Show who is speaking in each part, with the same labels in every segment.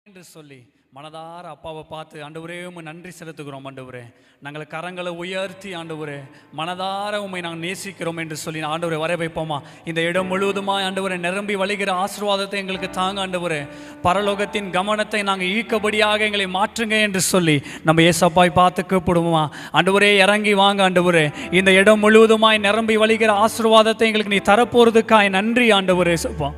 Speaker 1: என்று சொல்லி மனதார அப்பாவை பார்த்து ஆண்டவரே உம்மை நன்றி செலுத்துகிறோம். ஆண்டவரே நாங்கள் கரங்களை உயர்த்தி ஆண்டவரே மனதார உம்மை நாங்கள் நேசிக்கிறோம் என்று சொல்லி ஆண்டவரை வர வைப்போமா. இந்த இடம் முழுவதுமாய் ஆண்டவரை நிரம்பி வழிகிற ஆசீர்வாதத்தை எங்களுக்கு தாங்க ஆண்டவரே. பரலோகத்தின் கவனத்தை நாங்கள் ஈர்க்கபடியாக எங்களை மாற்றுங்க என்று சொல்லி நம்ம ஏசப்பாய் பார்த்து கூப்பிடுவோமா. ஆண்டவரே இறங்கி வாங்க ஆண்டவரே. இந்த இடம் முழுவதுமாய் நிரம்பி வழிகிற ஆசீர்வாதத்தை எங்களுக்கு நீ தரப்போறதுக்காய் நன்றி ஆண்டவரே. சப்பா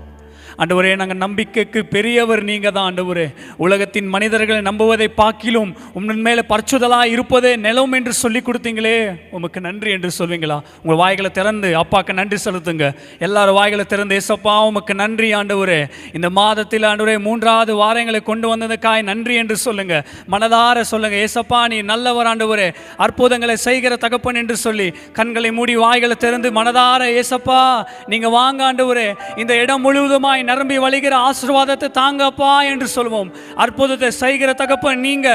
Speaker 1: ஆண்டவரே, நாங்கள் நம்பிக்கைக்கு பெரியவர் நீங்கள் தான் ஆண்டவரே. உலகத்தின் மனிதர்களை நம்புவதை பார்க்கிலும் உன் மேலே பரிசுத்தலாக இருப்பதே நிலம் என்று சொல்லி கொடுத்தீங்களே, உமக்கு நன்றி என்று சொல்வீங்களா? உங்கள் வாய்களை திறந்து அப்பாவுக்கு நன்றி செலுத்துங்க. எல்லாரும் வாய்களை திறந்து ஏசப்பா உமக்கு நன்றி ஆண்டவரே. இந்த மாதத்தில் ஆண்டவரே 3வது வாரங்களை கொண்டு வந்ததுக்காய் நன்றி என்று சொல்லுங்க. மனதார சொல்லுங்க, ஏசப்பா நீ நல்லவர் ஆண்டவரே, அற்புதங்களை செய்கிற தகப்பன் என்று சொல்லி கண்களை மூடி வாய்களை திறந்து மனதார ஏசப்பா நீங்கள் வாங்க ஆண்டவரே. இந்த இடம் முழுவதுமாய் நிரம்பி வழிகிற ஆசீர்வாதத்தை தாங்கப்பா என்று சொல்வோம். அற்புதத்தை செய்கிற தகப்பன் நீங்க,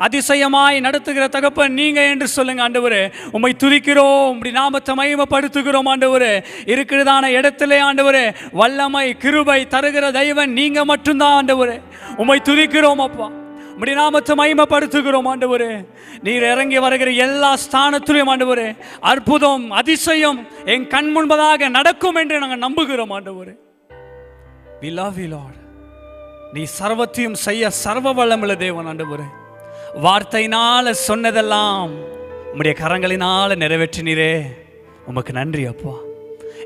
Speaker 1: அதிசயமாய் நடத்துகிற தகப்பன் நீங்க என்று சொல்லுங்க ஆண்டவரே. உம்மை துதிக்கிறோம், உம்முடைய நாமத்தை மகிமைப்படுத்துகிறோம் ஆண்டவரே. இருக்கிறதான இடத்திலே ஆண்டவரே வல்லமை கிருபை தருகிற தெய்வன் நீங்க மட்டும்தான் ஆண்டவரே. உம்மை துதிக்கிறோம் அப்பா, உம்முடைய நாமத்தை மகிமைப்படுத்துகிறோம் ஆண்டவரே. நீர் இறங்கி வருகிற எல்லா ஸ்தானத்திலும் ஆண்டவரே அற்புதம் அதிசயம் என் கண் முன்பதாக நடக்கும் என்று நாங்கள் நம்புகிறோம் ஆண்டவரே. We love you Lord. நீ சர்வத்தையும் செய்ய சர்வ வல்லமுள்ள தேவன் ஆண்டவரே. வார்த்தையினால சொன்னதெல்லாம் உம்முடைய கரங்களினால நிறைவேற்றினீரே, உமக்கு நன்றி அப்பா.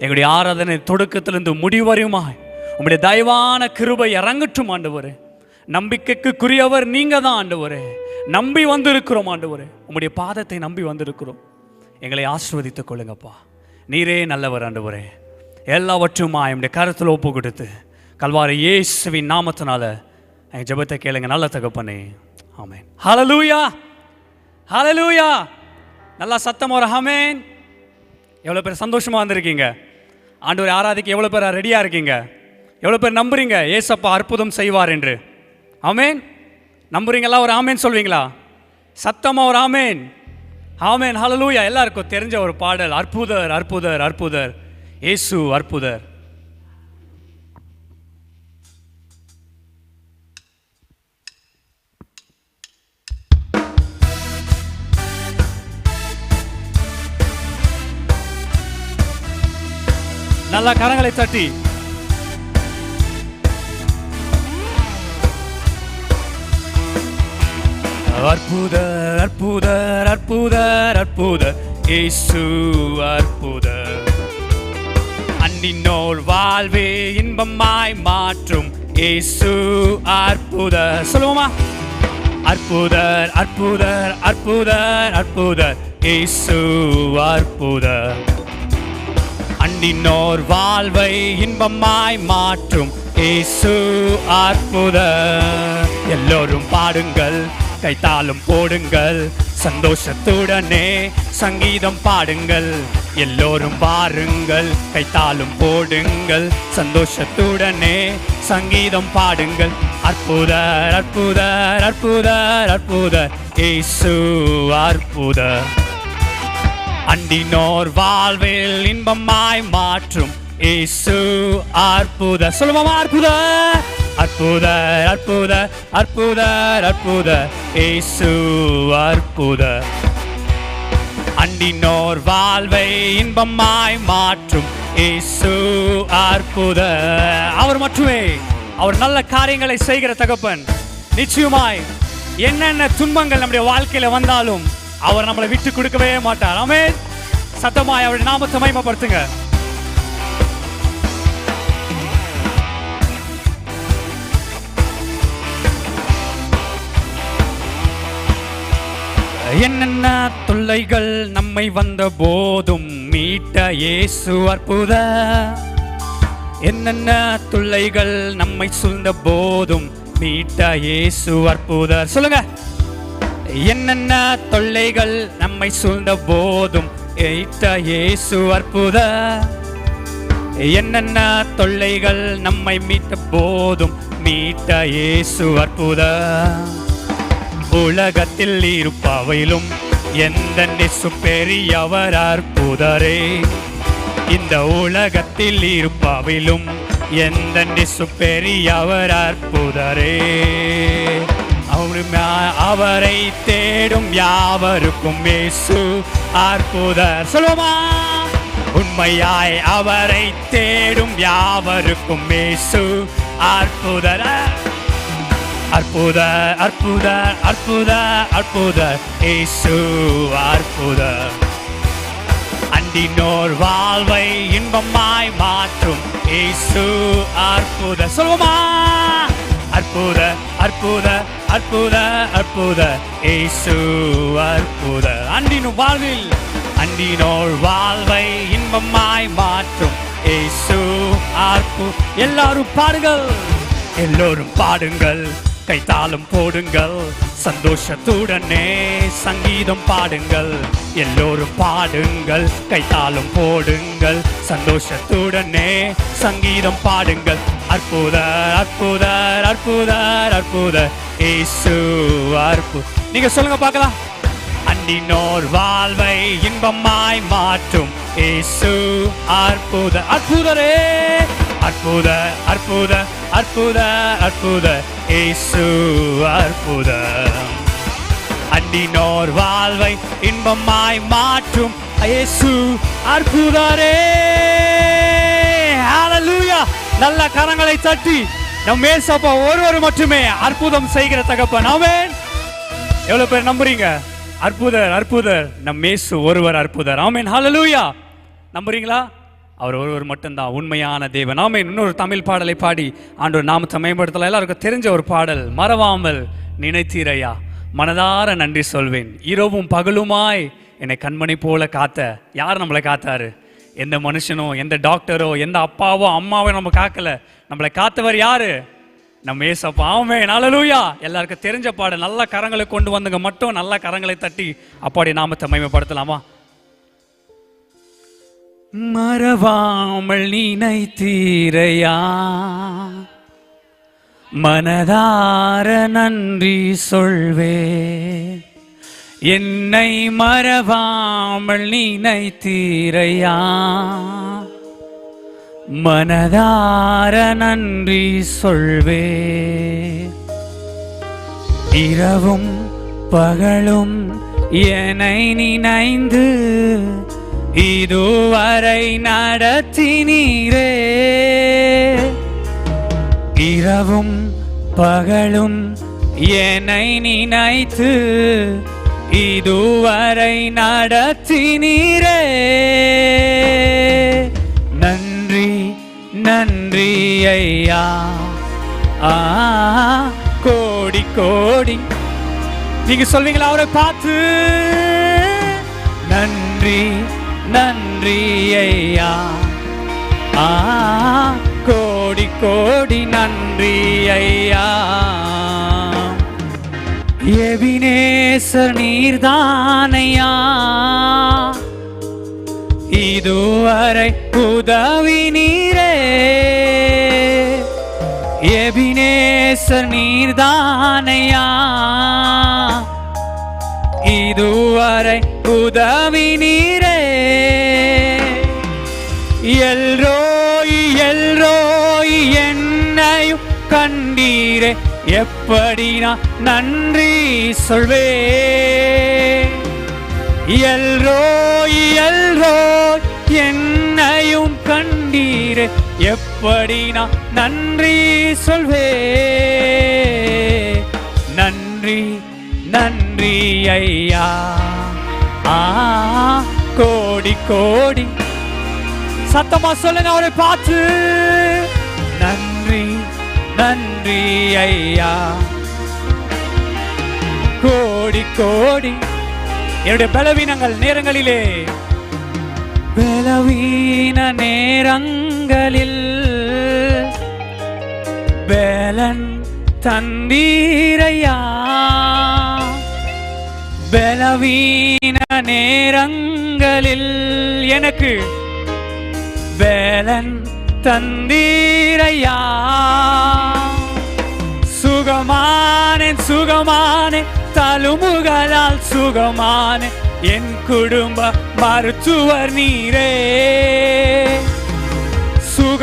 Speaker 1: எங்களுடைய ஆராதனை தொடக்கத்திலிருந்து முடிவரையுமாய் உம்முடைய தயவான கிருபை இறங்கட்டும் ஆண்டவரே. நம்பிக்கைக்குரியவர் நீங்க தான் ஆண்டவரே. நம்பி வந்திருக்கிறோம் ஆண்டவரே, உம்முடைய பாதத்தை நம்பி வந்திருக்கிறோம். எங்களை ஆசீர்வதித்துக் கொள்ளுங்கப்பா. நீரே நல்லவர் ஆண்டவரே. எல்லாவற்றுமாய் உம்முடைய கருத்தில் ஒப்பு கொடுத்து கல்வாரி இயேசுவின் நாமத்தினால என் ஜெபத்தை கேளுங்க நல்ல தகப்பனே, ஆமென். ஹல்லேலூயா, ஹல்லேலூயா. நல்லா சத்தம் ஒரு ஆமென். எவ்வளோ பேர் சந்தோஷமாக வந்திருக்கீங்க ஆண்டவரை ஆராதிக்க? எவ்வளோ பேர் ரெடியாக இருக்கீங்க? எவ்வளோ பேர் நம்புறீங்க ஏசப்பா அற்புதம் செய்வார் என்று? ஆமென். நம்புறீங்களா? ஒரு ஆமென் சொல்வீங்களா? சத்தமாக ஒரு ஆமென். ஆமென், ஹல்லேலூயா. எல்லாருக்கும் தெரிஞ்ச ஒரு பாடல், அற்புதர் அற்புதர் அற்புதர் இயேசு அற்புதர். நல்ல கரங்களை தட்டி அற்புதர் அற்புதர் அற்புதர் அற்புதர் இயேசு அற்புதர். அன்னினோர் வாழ்வே இன்பமாய் மாற்றும் இயேசு அற்புதர். சொல்லுவோமா? அற்புதர் அற்புதர் அற்புதர் அற்புதர் இயேசு அற்புதர். அன்னினோர் வாழ்வை இன்பமாய் மாற்றும் இயேசு அற்புதர். எல்லோரும் பாடுங்கள், கைத்தாளம் போடுங்கள், சந்தோஷத்துடனே சங்கீதம் பாடுங்கள். எல்லோரும் பாருங்கள், கைத்தாளம் போடுங்கள், சந்தோஷத்துடனே சங்கீதம் பாடுங்கள். அற்புதர் அற்புதர் அற்புதர் அற்புதர் இயேசு அற்புதர். அண்டினோர் வாழ்வில் இன்பமாய் மாற்றும் இயேசு அற்புதர். சொல்லுவோமா? அற்புதர் அற்புதர் அற்புதர் அற்புதர் அற்புதர் இயேசு அற்புதர். அண்டினோர் வாழ்வை இன்பமாய் மாற்றும் இயேசு அற்புதர். அவர் மட்டுமே, அவர் நல்ல காரியங்களை செய்கிற தகப்பன். நிச்சயமாய் என்னென்ன துன்பங்கள் நம்முடைய வாழ்க்கையில வந்தாலும் அவர் நம்மளை விட்டு கொடுக்கவே மாட்டார். ஆமென். சத்தமாய் அவருடைய நாமத்தை மகிமைப்படுத்துங்க. என்னென்ன தொல்லைகள் நம்மை வந்த போதும் மீட்ட இயேசு அற்புதர். என்னென்ன தொல்லைகள் நம்மை சூழ்ந்த போதும் மீட்ட இயேசு அற்புதர். சொல்லுங்க. என்னென்ன தொல்லைகள் நம்மை சூழ்ந்த போதும் மீட்ட இயேசு அற்புதர். என்னென்ன தொல்லைகள் நம்மை மீட்ட போதும் மீட்ட இயேசு அற்புதர். உலகத்தில் இருப்பவையிலும் எந்த நெசு பெரியவர் அற்புதரே. இந்த உலகத்தில் இருப்பவையிலும் எந்த நிசு பெரியவர் அற்புதரே. அவரை தேடும் யாவருக்கும் இயேசு அற்புதர். சொல்லுமா, உண்மையாய் அவரை தேடும் யாவருக்கும் இயேசு அற்புதர். அற்புதர் அற்புதர் அற்புதர் அற்புதர் இயேசு அற்புதர். அண்டினோர் வாழ்வை இன்பமாய் மாற்றும் இயேசு அற்புதர். சொல்லுமா, அற்புதர் அற்புதர் அற்புதர் அற்புதர் இயேசு அற்புதர். அண்டினோர் வாழ்வை இன்பமாய் மாற்றும் இயேசு அற்புதர். எல்லாரும் பாடுங்கள், எல்லோரும் பாடுங்கள், கைத்தாளம் போடுங்கள், சந்தோஷத்துடனே சங்கீதம் பாடுங்கள். எல்லோரும் பாடுங்கள், கைத்தாளம் போடுங்கள், சந்தோஷத்துடனே சங்கீதம் பாடுங்கள். அற்புதர் அற்புதர் அற்புதர் அற்புதர் இயேசு அற்புதர். நீங்க சொல்லுங்க பார்க்கலாம். அண்டினோர் வாழ்வை இன்பமாய் மாற்றும் இயேசு அற்புதர். அற்புதரே, அற்புதர் அற்புதர் அற்புதர் அற்புதர் இயேசு அற்புதர். அண்டினோர் வாழ்வை இன்பமாய் மாற்றும் இயேசு அற்புதரே. ஹல்லேலூயா. நல்ல கரங்களை தட்டி நம் ஏசப்பா ஒருவர் மட்டுமே அற்புதம் செய்கிற தகப்பன். ஆமென். எவ்வளவு பேர் நம்புறீங்க? அற்புதர் அற்புதர் நம் இயேசு ஒருவர் அற்புதர். ஆமென். ஹல்லேலூயா. நம்புறீங்களா? அவர் ஒருவர் மட்டும்தான் உண்மையான தேவன். ஆமென். இன்னொரு தமிழ் பாடலை பாடி ஆண்டவர் நாமத்தை மேம்படுத்தலாம். எல்லாருக்கும் தெரிஞ்ச ஒரு பாடல், மறவாமல் நினைத்தீரையா, மனதார நன்றி சொல்வேன். இரவும் பகலுமாய் என்னை கண்மணி போல காத்த. யார் நம்மளை காத்தாரு? எந்த மனுஷனோ, எந்த டாக்டரோ, எந்த அப்பாவோ அம்மாவோ நம்ம காக்கல. நம்மளை காத்தவர் யாரு? நம்ம ஏசப்பா. ஆமென். ஹல்லேலூயா. எல்லாருக்கும் தெரிஞ்ச பாடல். நல்ல கரங்களை கொண்டு வந்துங்க மட்டும் நல்ல கரங்களை தட்டி அப்பாடி நாமத்தை மகிமைப்படுத்தலாமா? மறவாமல் நினைத்தீரையா, மனதார நன்றி சொல்வேன். என்னை மறவாமல் நினைத்தீரையா, மனதார நன்றி சொல்வேன். இரவும் பகலும் என்னை நினைந்து இதுவரை நடத்தினீரே. இரவும் பகலும் என்னை நினைத்து இதுவரை நடத்தினீரே. நன்றி நன்றி ஐயா, கோடி கோடி. நீங்க சொல்வீங்களா அவரை பார்த்து? நன்றி நன்றி ஐயா, கோடி கோடி நன்றி ஐயா. எபினேசர் நீர்தானையா, இதுவரை உதவி நீரே. எபினேசர் நீர்தானையா, இதுவரை உதவி நீரே. எல்ரோய் எல்ரோய் என்னையும் கண்டீரே, எப்படி நான் நன்றி சொல்வேன். எல்ரோய் எல்ரோய் என்னையும் கண்டீரே, எப்படி நான் நன்றி சொல்வேன். நன்றி நன்றி ஐயா, கோடி கோடி. சத்தமா சொல்லுங்க அவரை பார்த்து. நன்றி நன்றி ஐயா, கோடி கோடி. என்னுடைய பலவீனங்கள் நேரங்களிலே, பலவீன நேரங்களில் பலன் தந்தீரையா. பலவீன நேரங்களில் எனக்கு பலன் தந்தீரையா. சுகமானேன் சுகமானேன் தழும்புகளால் சுகமானேன், என் குடும்ப மருத்துவர் நீரே. சுக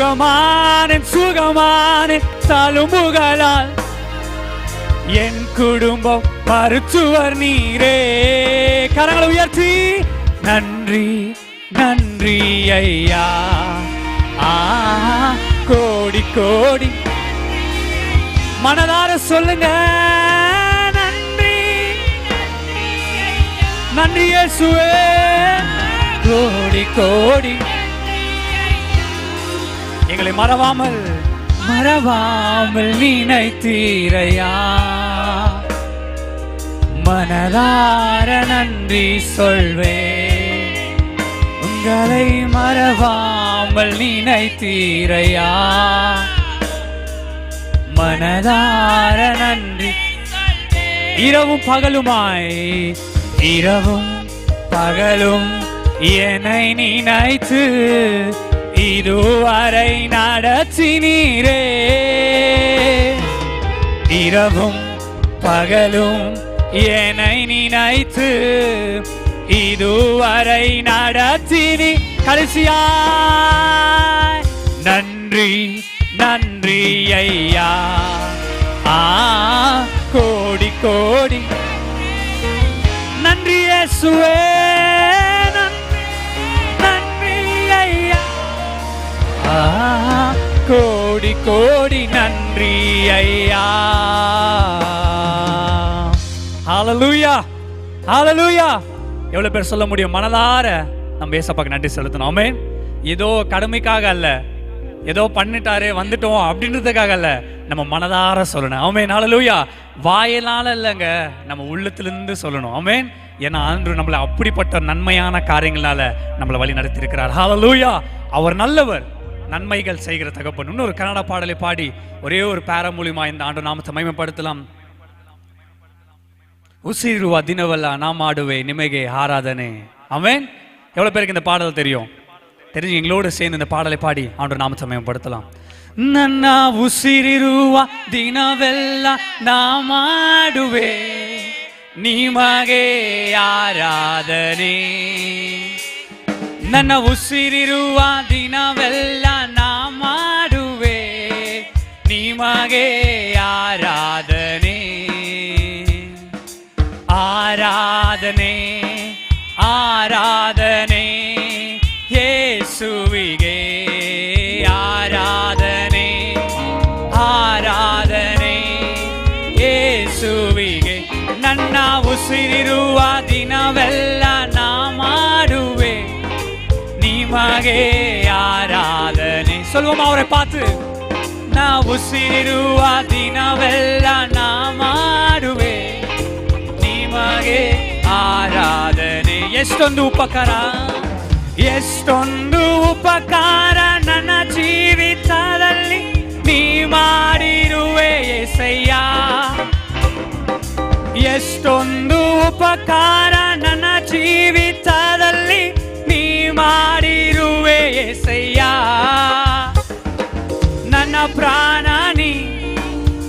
Speaker 1: சுகமானேன் தழும்புகளால் என் குடும்பம் மருத்துவர் நீரே. கரங்களை உயர்த்தி நன்றி நன்றி ஐயா. கோடி கோடி மனதார சொல்லுங்க நன்றி நன்றி இயேசுவே. கோடி கோடி எங்களை மறவாமல் நினைத்தீரையா. மனதார நன்றி சொல்வேன், உங்களை மறவாமல் நினைத்தீரையா. மனதார நன்றி. இரவும் பகலும் என்னை நினைத்து இதுவரை நடத்தினீரே. இரவும் பகலும் என்னை நினைத்து இதுவரை நடத்தினி. கடைசியாய் நன்றி நன்றி ஐயா. கோடி கோடி நன்றி இயேசுவே. நன்றி ஐயா. கோடி கோடி நன்றி ஐயா. ஹல்லேலூயா ஹல்லேலூயா. எவ்வளவு பேர் சொல்ல முடியும் மனதார நம்ம ஏசப்பாக்கு நன்றி செலுத்தணும்? ஆமென். ஏதோ கடமைக்காக அல்ல, ஏதோ பண்ணிட்டாரே வந்துட்டோம் அப்படின்றதுக்காக அல்ல, நம்ம மனதார சொல்லணும். ஆமென். ஹல்லேலூயா. வாயினால இல்லைங்க, நம்ம உள்ளத்திலிருந்து சொல்லணும். ஆமென். ஏன்னா ஆண்டவர் நம்மளை அப்படிப்பட்ட நன்மையான காரியங்களால நம்மளை வழி நடத்தி இருக்கிறார். ஹல்லேலூயா. அவர் நல்லவர், நன்மைகள் செய்கிற தகப்பன். இன்னொரு கன்னட பாடலை பாடி ஒரே ஒரு பேர மூலியமா இந்த ஆண்டு நாமத்தை மகிமைப்படுத்தலாம். ಉಸಿರುವ ದಿನವಲ್ಲ ನಾ ಮಾಡುವೆ ನಿಮಗೆ ಆರಾಧನೆ. ಆமென். எவ்வளவு பேருக்கு இந்த பாடல் தெரியும்? தெரிஞ்சு எங்களோடு சேர்ந்து இந்த பாடலை பாடி ஆண்டவர் நாமத்தை மகிமைப்படுத்தலாம். ನನ್ನ ಉಸಿರಿರುವ ದಿನವೆಲ್ಲ ನಾ ಮಾಡುವೆ ನಿಮಗೆ ಆರಾಧನೆ. ನನ್ನ ಉಸಿರಿರುವ ದಿನವೆಲ್ಲ ನಾ ಮಾಡುವೆ ನಿಮಗೆ ಆರಾಧನೆ. ಆರಾಧನೆ ಆರಾಧನೆ ಯೇಸುವಿಗೆ ಆರಾಧನೆ. ಆರಾಧನೆ ಯೇಸುವಿಗೆ. ನನ್ನ ಉಸಿರಿರುವ ದಿನವೆಲ್ಲ ನಾ ಮಾಡುವೆ ನಿಮಗೆ ಆರಾಧನೆ. சொல்லுவோமா அவரை பார்த்து? ನಾ ಉಸಿರಿರುವ ದಿನವೆಲ್ಲ ನಾ ಮಾಡುವೆ ನಿಮಗೆ ಆರಾಧನೆ. ಎಷ್ಟೊಂದು ಉಪಕಾರ, ಎಷ್ಟೊಂದು ಉಪಕಾರ ನನ್ನ ಜೀವಿತದಲ್ಲಿ ನೀ ಮಾಡಿರುವೆ యేసయ్య. ಎಷ್ಟೊಂದು ಉಪಕಾರ ನನ್ನ ಜೀವಿತದಲ್ಲಿ ನೀ ಮಾಡಿರುವೆ యేసయ్య. ನನ್ನ ಪ್ರಾಣ ನೀ,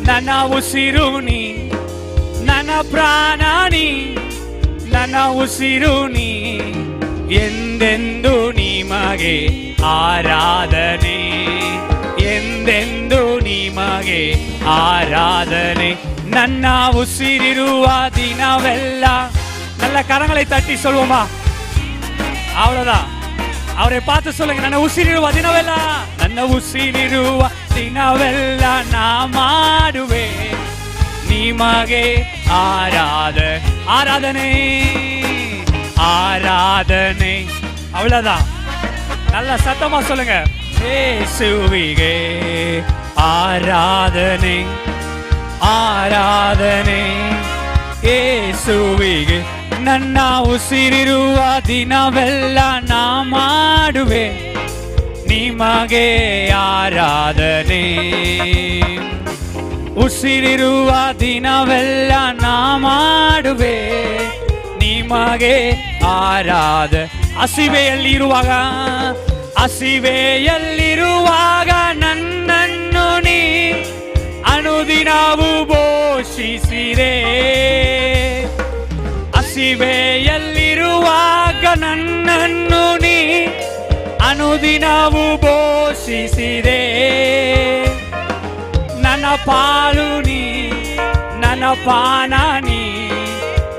Speaker 1: ನನ್ನ ಉಸಿರು ನೀ, ನನ್ನ ಪ್ರಾಣ ನೀ, ನನ್ನ ಉಸಿರು ನೀ. ಎಂದೆಂದು ನಿಮಗೆ ಆರಾಧನೆ, ಎಂದೆಂದು ನಿಮಗೆ ಆರಾಧನೆ. ನನ್ನ ಉಸಿರಿರುವ ದಿನವೆಲ್ಲ. நல்ல கரங்களை தட்டி சொல்வோமா? அவ்வளவுதான். அவரை பார்த்து சொல்லுங்க, ನನ್ನ ಉಸಿರಿರುವ ದಿನವೆಲ್ಲ, ನನ್ನ ಉಸಿರಿರುವ ದಿನವೆಲ್ಲ ನಾ ಮಾಡುವೆ ನಿಮಗೆ ஆராதனை ஆராதனை. அவ்வளவுதான். நல்ல சத்தமா சொல்லுங்க, இயேசுவிಗೆ ஆராதனை ஆராதனை ಯೇಸುವಿಗೆ. ನನ್ನ ಉಸಿರಿರುವ ದಿನವೆಲ್ಲ ನಾ ಮಾಡುವೆ ನಿಮಗೆ ಆರಾಧನೆ. ಉಸಿರಿರುವ ದಿನವೆಲ್ಲ ನಾ ಮಾಡುವೆ ನಿಮಗೆ ಆರಾಧನೆ. ಹಸಿವೆಯಲ್ಲಿರುವಾಗ, ಹಸಿವೆಯಲ್ಲಿರುವಾಗ ನನ್ನನ್ನು ನೀ ಅನುದಿನವೂ ಪೋಷಿಸಿರೆ. ಹಸಿವೆಯಲ್ಲಿರುವಾಗ ನನ್ನನ್ನು ನೀ ಅನುದಿನವೂ ಪೋಷಿಸಿರೆ. ಘೋಷಿಸಿದೆ. ನನ್ನ ಪಾಲು ನೀ, ನನ್ನ ಪಾನ ನೀ,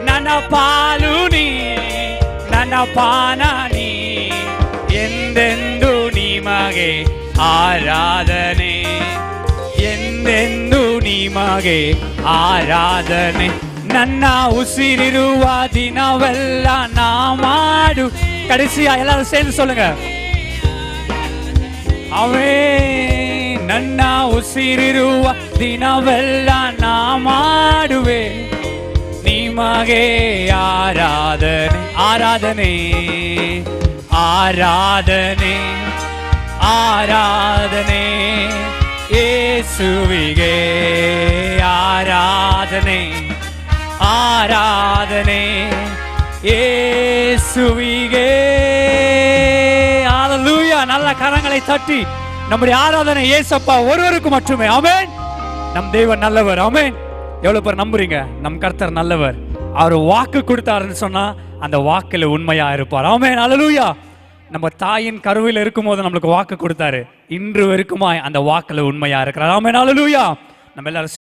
Speaker 1: ನನ್ನ ಪಾಲು ನೀ, ನನ್ನ ಪಾನ ನೀ. ಎಂದೆಂದು ನಿಮಗೆ ಆರಾಧನೆ, ಎಂದೆಂದು ನಿಮಗೆ ಆರಾಧನೆ. ನನ್ನ ಉಸಿರಿರುವ ದಿನವೆಲ್ಲ ನಾ ಮಾಡು. கடைசியா எல்லாரும் சேர்ந்து சொல்லுங்க. ಅವೇ ನನ್ನ ಉಸಿರಿರುವ ದಿನವೆಲ್ಲ ನಾ ಮಾಡುವೆ ನಿಮಗೆ ಆರಾಧನೆ. ಆರಾಧನೆ ಆರಾಧನೆ ಆರಾಧನೆ ಯೇಸುವಿಗೆ ಆರಾಧನೆ ಆರಾಧನೆ இயேசுவியே. ஹalleluya. நல்ல கரங்களை தட்டி நம்முடைய ஆராதனை இயேசப்பா ஒருவருக்கு மட்டுமே. ஆமென். நம் தேவன் நல்லவர். ஆமென். எவ்வளவு பேர் நம்புறீங்க நம் கர்த்தர் நல்லவர்? அவர் வாக்கு கொடுத்தாருன்னு சொன்னா அந்த வாக்குல உண்மையா இருப்பார். ஆமென். ஹalleluya. நம்ம தாயின் கருவில் இருக்கும்போது நம்மளுக்கு வாக்கு கொடுத்தாரு. இன்று வரைக்குமாய் அந்த வாக்குல உண்மையா இருக்கிறார். ஆமென். ஹalleluya. நம்ம எல்லாரும்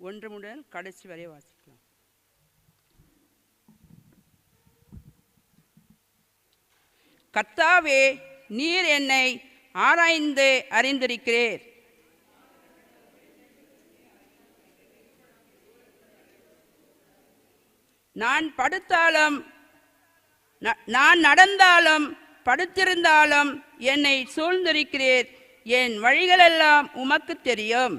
Speaker 2: ஒன்று முதல் கடைசி வரை வாசிக்கலாம். கர்த்தாவே, நீர் என்னை ஆராய்ந்து அறிந்திருக்கிறீர். நான் படுத்தாலும் நான் நடந்தாலும் படுத்திருந்தாலும் என்னை சூழ்ந்திருக்கிறீர். என் வழிகளெல்லாம் உமக்கு தெரியும்.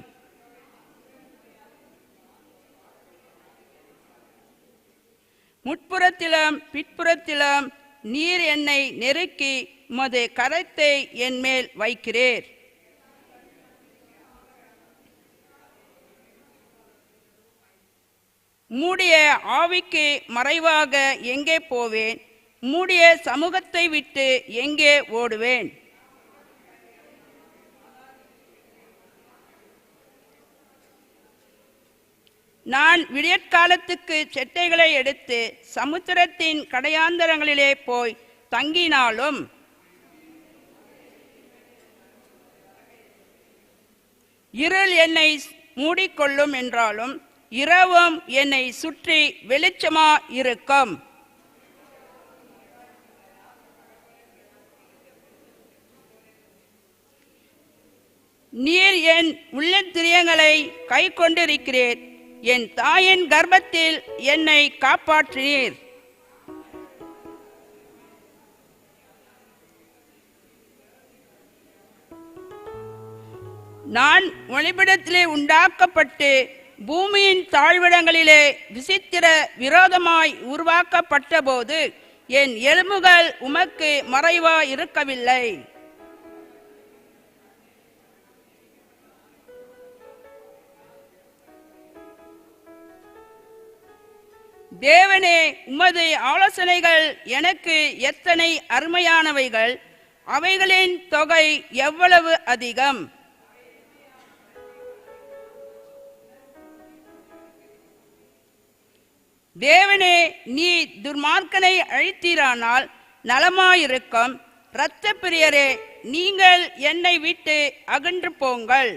Speaker 2: முட்புறத்திலும் பிற்புறத்திலும் நீர் என்னை நெருக்கி உமது கரத்தை என் மேல் வைக்கிறீர். மூடிய ஆவிக்கு மறைவாக எங்கே போவேன்? மூடிய சமூகத்தை விட்டு எங்கே ஓடுவேன்? நான் விடியற்காலத்துக்கு செட்டைகளை எடுத்து சமுத்திரத்தின் கடையாந்தரங்களிலே போய் தங்கினாலும் இருள் என்னை மூடிக்கொள்ளும் என்றாலும் இரவும் என்னை சுற்றி வெளிச்சமா இருக்கும். நீர் என் உள்ளத்திரியங்களை கை கொண்டிருக்கிறீர். என் தாயின் கர்ப்பத்தில் என்னை காப்பாற்றினீர். நான் ஒளிபிடத்திலே உண்டாக்கப்பட்டு பூமியின் தாழ்விடங்களிலே விசித்திர விரோதமாய் உருவாக்கப்பட்ட போது என் எலும்புகள் உமக்கு மறைவா இருக்கவில்லை. தேவனே, உமது ஆலோசனைகள் எனக்கு எத்தனை அருமையானவைகள்! அவைகளின் தொகை எவ்வளவு அதிகம்! தேவனே, நீ துர்மார்க்கனை அழித்தீரானால் நலமாயிருக்கும். இரத்த பிரியரே, நீங்கள் என்னை விட்டு அகன்று போங்கள்.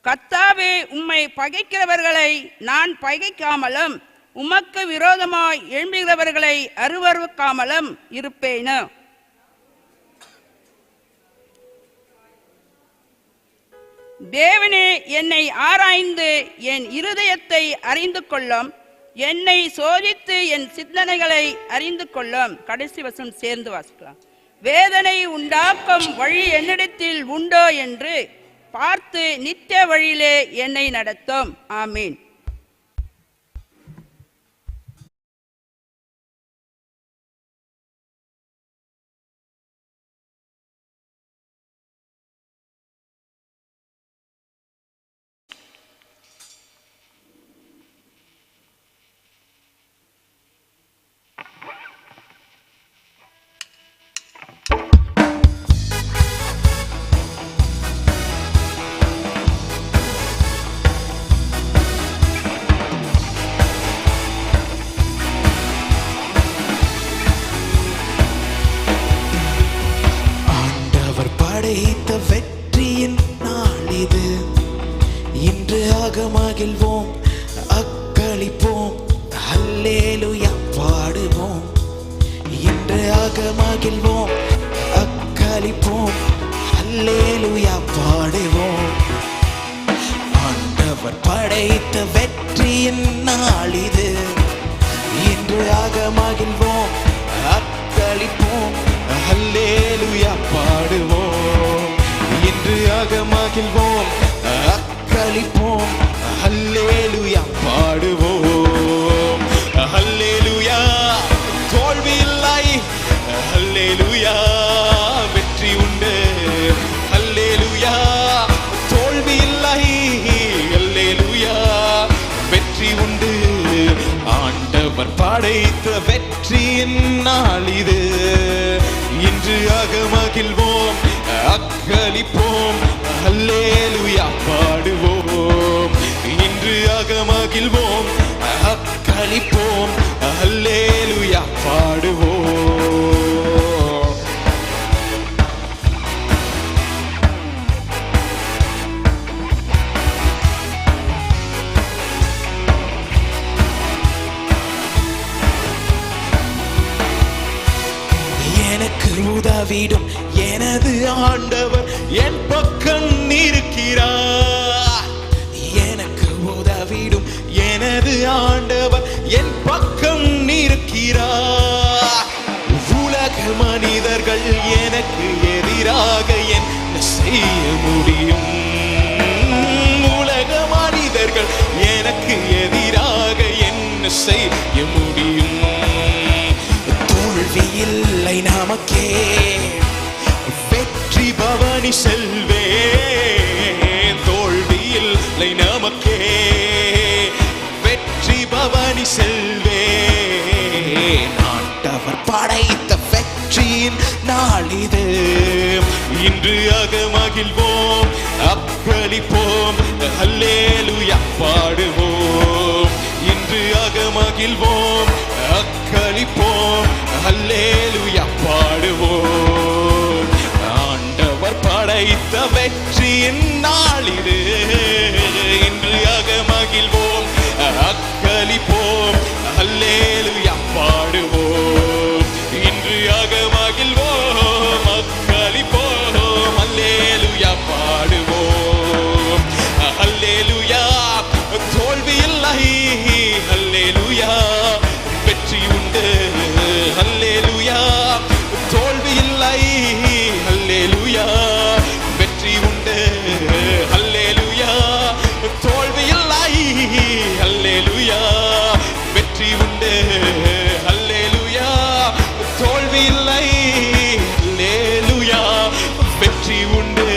Speaker 2: கர்த்தாவே, உம்மை பகைக்கிறவர்களை நான் பகைக்காமலும் உமக்கு விரோதமாய் எழும்புகிறவர்களை அருவருக்காமலும் இருப்பேனோ? தேவனே, என்னை ஆராய்ந்து என் இருதயத்தை அறிந்து கொள்ளும். என்னை சோதித்து என் சிந்தனைகளை அறிந்து கொள்ளும். கடைசி வசனம் சேர்ந்து வாசிக்கலாம். வேதனை உண்டாக்கும் வழி என்னிடத்தில் உண்டோ என்று பார்த்து நித்திய வழியிலே என்னை நடத்தும். ஆமீன்.
Speaker 3: மகிழ்வோம், அக்களிப்போம், அல்லேலூயா பாடுவோம். ஆண்டவர் படைத்த வெற்றியின் நாள் இது, இன்று ஆக மகிழ்வோம், அக்களிப்போம், அல்லேலூயா பாடுவோம். இன்று ஆக மகிழ்வோம், அக்களிப்போம், அல்லேலூயா பாடுவோம். அல்லேலூயா தோல்வி இல்லை, அல்லேலூயா வெற்றி உண்டு, அல்லேலூயா தோல்வி இல்லை, அல்லேலூயா வெற்றி உண்டு. ஆண்டவர் படைத்த வெற்றியின் நாள் இது, இன்று ஆக மகிழ்வோம், அக்களிப்போம், அல்லேலூயா பாடுவோம். இன்று ஆக மகிழ்வோம், அக்களிப்போம், அல்லேலூயா பாடுவோம். எனக்கு உதவிடும் எனது ஆண்டவர் என் பக்கம் இருக்கிறார். எனக்கு உதவிடும் எனது ஆண்டவர் என் பக்கம் இருக்கிறார். உலக மனிதர்கள் எனக்கு எதிராக என்ன செய்ய முடியும்? உலக மனிதர்கள் எனக்கு எதிராக என்ன செய்ய முடியும்? தோல்வி இல்லை நமக்கே, வெற்றி பவனி செல்வே. தோல்வி இல்லை நமக்கே, வெற்றி பவனி செல்வே. ஆண்டவர் படைத்த வெற்றியின் நாள் இது, இன்று ஆக மகிழ்வோம், அக்களிப்போம், அல்லேலூயா பாடுவோம். இன்று ஆக மகிழ்வோம், அக்களிப்போம், அல்லேலூயா பாடுவோம். ஆண்டவர் படைத்த வெற்றியின் நாள் இது, இன்று ஆக மகிழ்வோம், அக்களிப்போம், அல்லேலூயா பாடுவோம். இன்று ஆக மகிழ்வோம், அக்களிப்போம், அல்லேலூயா பாடுவோம். அல்லேலூயா தோல்வி இல்லை, அல்லேலூயா வெற்றி உண்டு, அல்லேலூயா தோல்வி இல்லை, அல்லேலூயா வெற்றி உண்டு, அல்லேலூயா தோல்வி இல்லை, அல்லேலூயா வெற்றி உண்டு, அல்லேலூயா தோல்வி இல்லை, அல்லேலூயா வெற்றி உண்டு.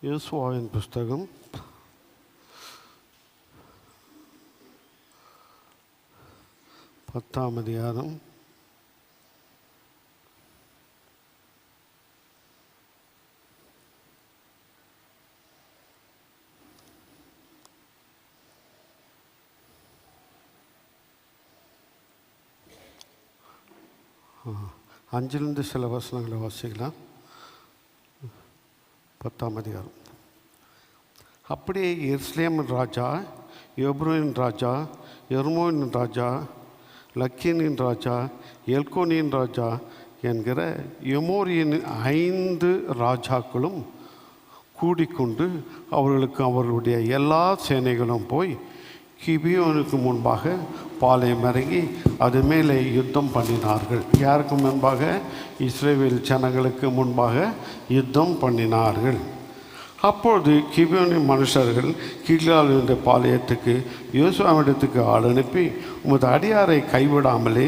Speaker 4: யோசுவாவின் புஸ்தகம் 10ஆம் அதிகாரம் 5 சில வசனங்களை வாசிக்கலாம். 10ஆம் அதிகாரம். அப்படியே எருசலேமின் ராஜா, எப்ரோனின் ராஜா, எர்மோனின் ராஜா, லக்கீனின் ராஜா, எல்கோனியின் ராஜா என்கிற எமோரியின் 5 ராஜாக்களும் கூடிக்கொண்டு அவர்களுடைய எல்லா சேனைகளும் போய் கிபியோனுக்கு முன்பாக பாளையம் இறங்கி அது மேலே யுத்தம் பண்ணினார்கள். யாருக்கு முன்பாக? இஸ்ரவேல் ஜனங்களுக்கு முன்பாக யுத்தம் பண்ணினார்கள். அப்பொழுது கிபியோனின் மனுஷர்கள் கில்காலின் பாளையத்துக்கு யோசுவாவிடத்துக்கு ஆள் அனுப்பி, உமது அடியாரை கைவிடாமலே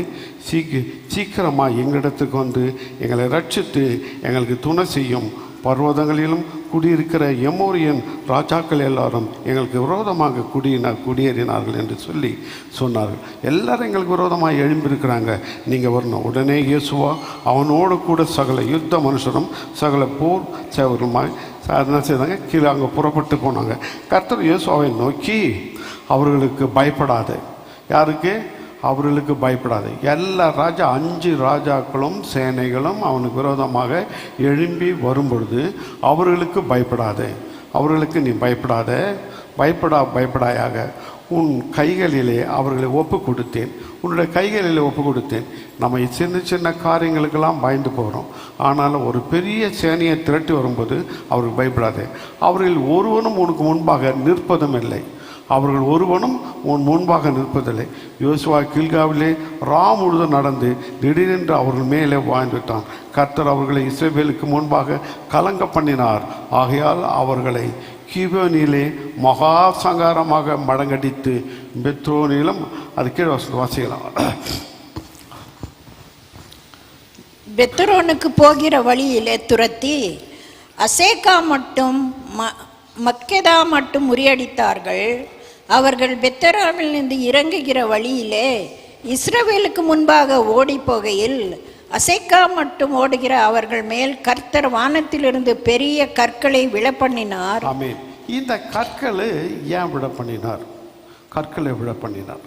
Speaker 4: சீக்கிரமாக எங்களிடத்துக்கு வந்து எங்களை ரட்சித்து எங்களுக்கு துணை செய்யும். பர்வதங்களிலும் குடியிருக்கிற எமோரியன் ராஜாக்கள் எல்லாரும் எங்களுக்கு விரோதமாக குடியேறினார்கள் என்று சொன்னார்கள். எல்லாரும் எங்களுக்கு விரோதமாக எழும்பியிருக்கிறாங்க, நீங்கள் வரணும். உடனே இயேசுவா அவனோடு கூட சகல யுத்த மனுஷரும் சகல போர் சேவருமாய் என்ன செய்தாங்க? கீழே அங்கே புறப்பட்டு போனாங்க. கர்த்தர் இயேசுவை நோக்கி, அவர்களுக்கு பயப்படாது. யாருக்கு? அவர்களுக்கு பயப்படாது. எல்லா 5 ராஜாக்களும் சேனைகளும் அவனுக்கு விரோதமாக எழும்பி வரும்பொழுது அவர்களுக்கு பயப்படாது. அவர்களுக்கு நீ பயப்படாயாக உன் கைகளிலே அவர்களை ஒப்பு கொடுத்தேன். உன்னுடைய கைகளிலே ஒப்பு கொடுத்தேன். நம்ம சின்ன சின்ன காரியங்களுக்கெல்லாம் பயந்து போகிறோம். ஆனால் ஒரு பெரிய சேனையை திரட்டி வரும்போது அவருக்கு பயப்படாது. அவர்கள் ஒருவனும் உனக்கு முன்பாக நிற்பதும் இல்லை. அவர்கள் ஒருவனும் உன் முன்பாக நிற்பதில்லை. யோசுவா கில்காவிலே முழுதும் நடந்து திடீரென்று அவர்கள் மேலே வாழ்ந்துவிட்டான். கர்த்தர் அவர்களை இஸ்ரவேலுக்கு முன்பாக கலங்க பண்ணினார். ஆகையால் அவர்களை கிபியோனிலே மகா சங்காரமாக மடங்கடித்து பெத்ரோனிலும் அது கீழே வாசிக்கலாம்.
Speaker 5: பெத்ரோனுக்கு போகிற வழியிலே துரத்தி அசேக்கா மட்டும் மக்கெதா மட்டும் முறியடித்தார்கள். அவர்கள் பெத்தராவிலிருந்து இறங்குகிற வழியிலே இஸ்ரவேலுக்கு முன்பாக ஓடி போகையில் அசேக்கா மட்டும் ஓடுகிற அவர்கள் மேல் கர்த்தர் வானத்திலிருந்து பெரிய கற்களை விழப்பண்ணினார்.
Speaker 4: ஆமென். இந்த கற்களை ஏன் விழப்பண்ணினார்? கற்களை விழப்பண்ணினார்.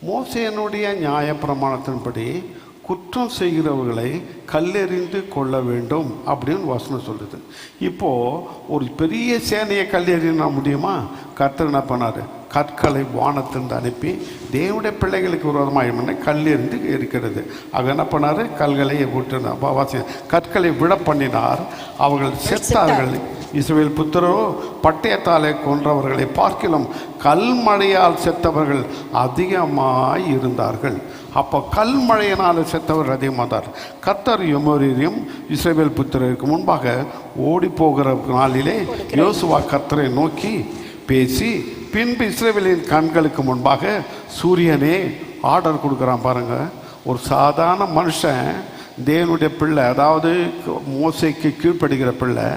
Speaker 4: மோசேயினுடைய நியாய பிரமாணத்தின்படி குற்றம் செய்கிறவர்களை கல்லெறிந்து கொள்ள வேண்டும் அப்படின்னு வசனம் சொல்லுது. இப்போது ஒரு பெரிய சேனையை கல்லெறினா முடியுமா? கர்த்தர் என்ன பண்ணார்? கற்களை வானத்திலிருந்து அனுப்பி தேவனுடைய பிள்ளைகளுக்கு விரோதமாக கல்லெறிந்து இருக்கிறது. ஆக என்ன பண்ணார்? கற்களை விட்டு கற்களை விட பண்ணினார். அவர்கள் செத்தார்கள். இஸ்ரவேல் புத்திரோ பட்டயத்தாலே கொன்றவர்களை பார்க்கிலும் கல்மழையால் செத்தவர்கள் அதிகமாய் இருந்தார்கள். அப்போ கல்மழையினால் செத்தவர்கள் அதிகமானார். கர்த்தர் எமோரியரையும் இஸ்ரவேல் புத்திரருக்கு முன்பாக ஓடி போகிற நாளிலே யோசுவா கர்த்தரை நோக்கி பேசி, பின்பு இஸ்ரவேலின் கண்களுக்கு முன்பாக சூரியனே ஆர்டர் கொடுக்குறான் பாருங்க. ஒரு சாதாரண மனுஷன் தேவனுடைய பிள்ளை, அதாவது மோசைக்கு கீழ்ப்படுகிற பிள்ளை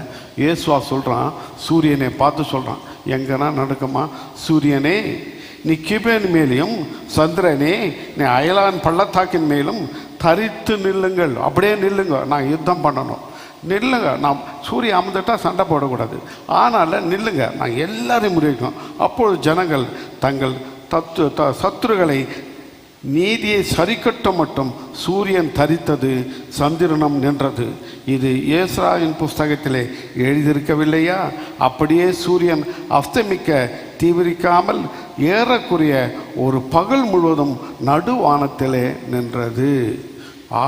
Speaker 4: இயேசுவா சொல்கிறான், சூரியனை பார்த்து சொல்கிறான், எங்கன்னா நடக்குமா? சூரியனே நீ கிபியோன் மேலேயும், சந்திரனே நீ அயலான் பள்ளத்தாக்கின் மேலும் தரித்து நில்லுங்கள். அப்படியே நில்லுங்க, நான் யுத்தம் பண்ணணும். நில்லுங்க, நான் சூரியன் அமர்ந்துட்டால் சண்டை போடக்கூடாது. ஆனால் நில்லுங்க, நான் எல்லாரையும் முறியடிக்கும். அப்பொழுது ஜனங்கள் தங்கள் சத்துருகளை நீதியை சரிக்கட்ட மட்டும் சூரியன் தரித்தது, சந்திரனம் நின்றது. இது ஏசாயின் புஸ்தகத்திலே எழுதியிருக்கவில்லையா? அப்படியே சூரியன் அஸ்தமிக்க தீவிரிக்காமல் ஏறக்குறைய ஒரு பகல் முழுவதும் நடுவானத்திலே நின்றது.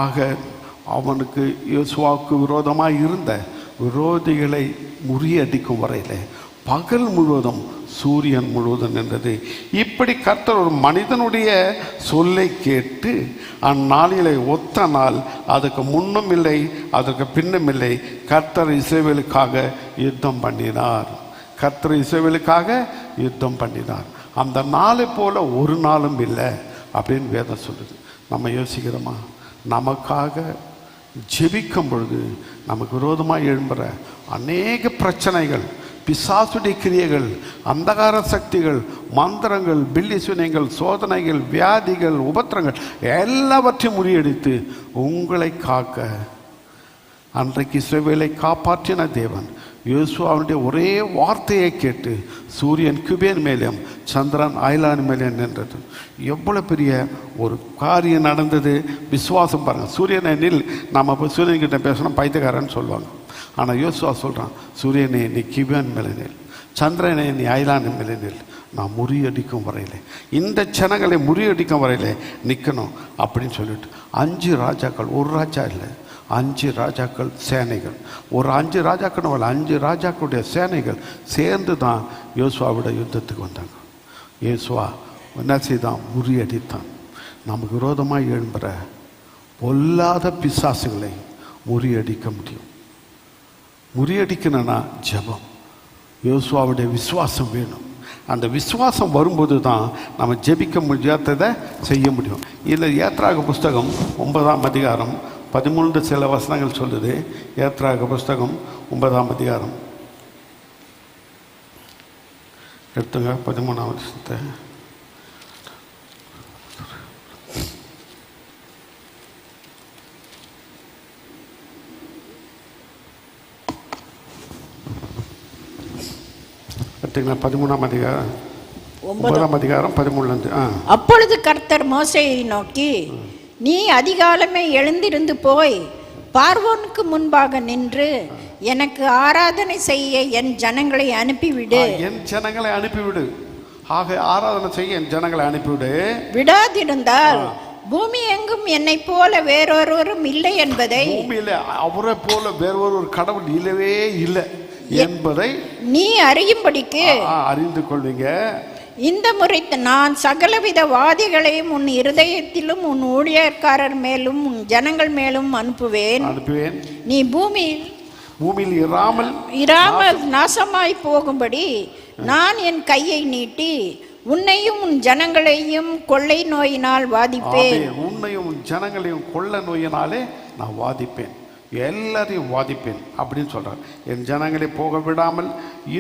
Speaker 4: ஆக அவனுக்கு யோசுவாவுக்கு விரோதமாக இருந்த விரோதிகளை முறியடிக்கும் வரையில் பகல் முழுவதும் சூரியன் முழுவதும் நின்றது. இப்படி கர்த்தர் ஒரு மனிதனுடைய சொல்லை கேட்டு அந்நாளிலே ஒத்த நாள், அதுக்கு முன்னும் இல்லை அதற்கு பின்னும் இல்லை, கர்த்தர் இஸ்ரவேலுக்காக யுத்தம் பண்ணினார். கர்த்தர் இஸ்ரவேலுக்காக யுத்தம் பண்ணினார். அந்த நாளை போல ஒரு நாளும் இல்லை அப்படின்னு வேதம் சொல்லுது. நம்ம யோசிக்கிறோமா? நமக்காக ஜெபிக்கும் பொழுது நமக்கு விரோதமாக எழும்புகிற அநேக பிரச்சனைகள், பிசாசுடைய கிரியைகள், அந்தகார சக்திகள், மந்திரங்கள், பில்லி சுனியங்கள், சோதனைகள், வியாதிகள், உபத்திரங்கள் எல்லாவற்றையும் முறியடித்து உங்களை காக்க அன்றைக்கு இஸ்ரவேலை காப்பாற்றின தேவன் யோசுவாவுடைய ஒரே வார்த்தையை கேட்டு சூரியன் கிபேன் மேலும் சந்திரன் ஆயிலான் மேலே நின்றது. எவ்வளோ பெரிய ஒரு காரியம் நடந்தது! விசுவாசம் பாருங்கள். சூரியனை நில், நம்ம இப்போ சூரியன்கிட்ட பேசணும் பைத்தியக்காரன்னு சொல்லுவாங்க. ஆனால் யோசுவா சொல்கிறான், சூரியனை நீ கிபேன் மேலே நில், சந்திரனை நீ ஆயிலான் மேலே நில், நான் முறியடிக்கும் வரையிலே, இந்த ஜனங்களை முறியடிக்கும் வரையிலே நிற்கணும் அப்படின்னு சொல்லிட்டு 5 ராஜாக்கள், ஒரு ராஜா இல்லை, 5 ராஜாக்கள் சேனைகள், ஒரு 5 ராஜாக்கள் 5 ராஜாக்களுடைய சேனைகள் சேர்ந்து தான் யோசுவாவோட யுத்தத்துக்கு வந்தாங்க. யோசுவா என்ன செய்தான்? முறியடித்தான். நமக்கு விரோதமாக எழும்புற பொல்லாத பிசாசுகளை முறியடிக்க முடியும். முறியடிக்கணும்னா ஜெபம், யோசுவாவுடைய விசுவாசம் வேணும். அந்த விசுவாசம் வரும்போது தான் நம்ம ஜெபிக்க முடியாததை செய்ய முடியும். இதில் யாத்ராக புஸ்தகம் 9ஆம் அதிகாரம் 13 சில வசனங்கள் சொல்லுது. யாத்ராக புஸ்தகம் 9ஆம் அதிகாரம் எடுத்துங்க, 13ஆம் வசனத்தை. எடுத்துங்க 13ஆம் அதிகாரம் 9ஆம் அதிகாரம் 13.
Speaker 5: அப்பொழுது கர்த்தர் மோசேயை நோக்கி, நீ அதிகாலமே எழுந்திருந்து போய் பார்வோனுக்கு முன்பாக நின்று எனக்கு ஆராதனை செய்ய என் ஜனங்களை அனுப்பிவிடு.
Speaker 4: என் ஜனங்களை அனுப்பிவிடு. ஆக ஆராதனை செய்ய என் ஜனங்களை அனுப்பிவிடு.
Speaker 5: விடாதிருந்தால் பூமி எங்கும் என்னை போல வேறொருவரும் இல்லை என்பதை,
Speaker 4: பூமியில அவரை போல வேறொரு கடவுள் இல்லவே இல்லை என்பதை
Speaker 5: நீ அறியும்படிக்கு
Speaker 4: அறிந்து கொள்வீங்க.
Speaker 5: இந்த முறை நான் சகலவித வாதிகளையும் உன் இருதயத்திலும் உன் ஊழியக்காரர் மேலும் உன் ஜனங்கள் மேலும் அனுப்புவேன். நீ பூமியில் இராமல் நாசமாய் போகும்படி நான் என் கையை நீட்டி உன்னையும் உன் ஜனங்களையும் கொள்ளை நோயினால் வாதிப்பேன்.
Speaker 4: உன்னையும் உன் ஜனங்களையும் கொள்ளை நோயினாலே நான் வாதிப்பேன், எல்லாரையும் வாதிப்பேன் அப்படின்னு சொல்கிறார். என் ஜனங்களை போக விடாமல்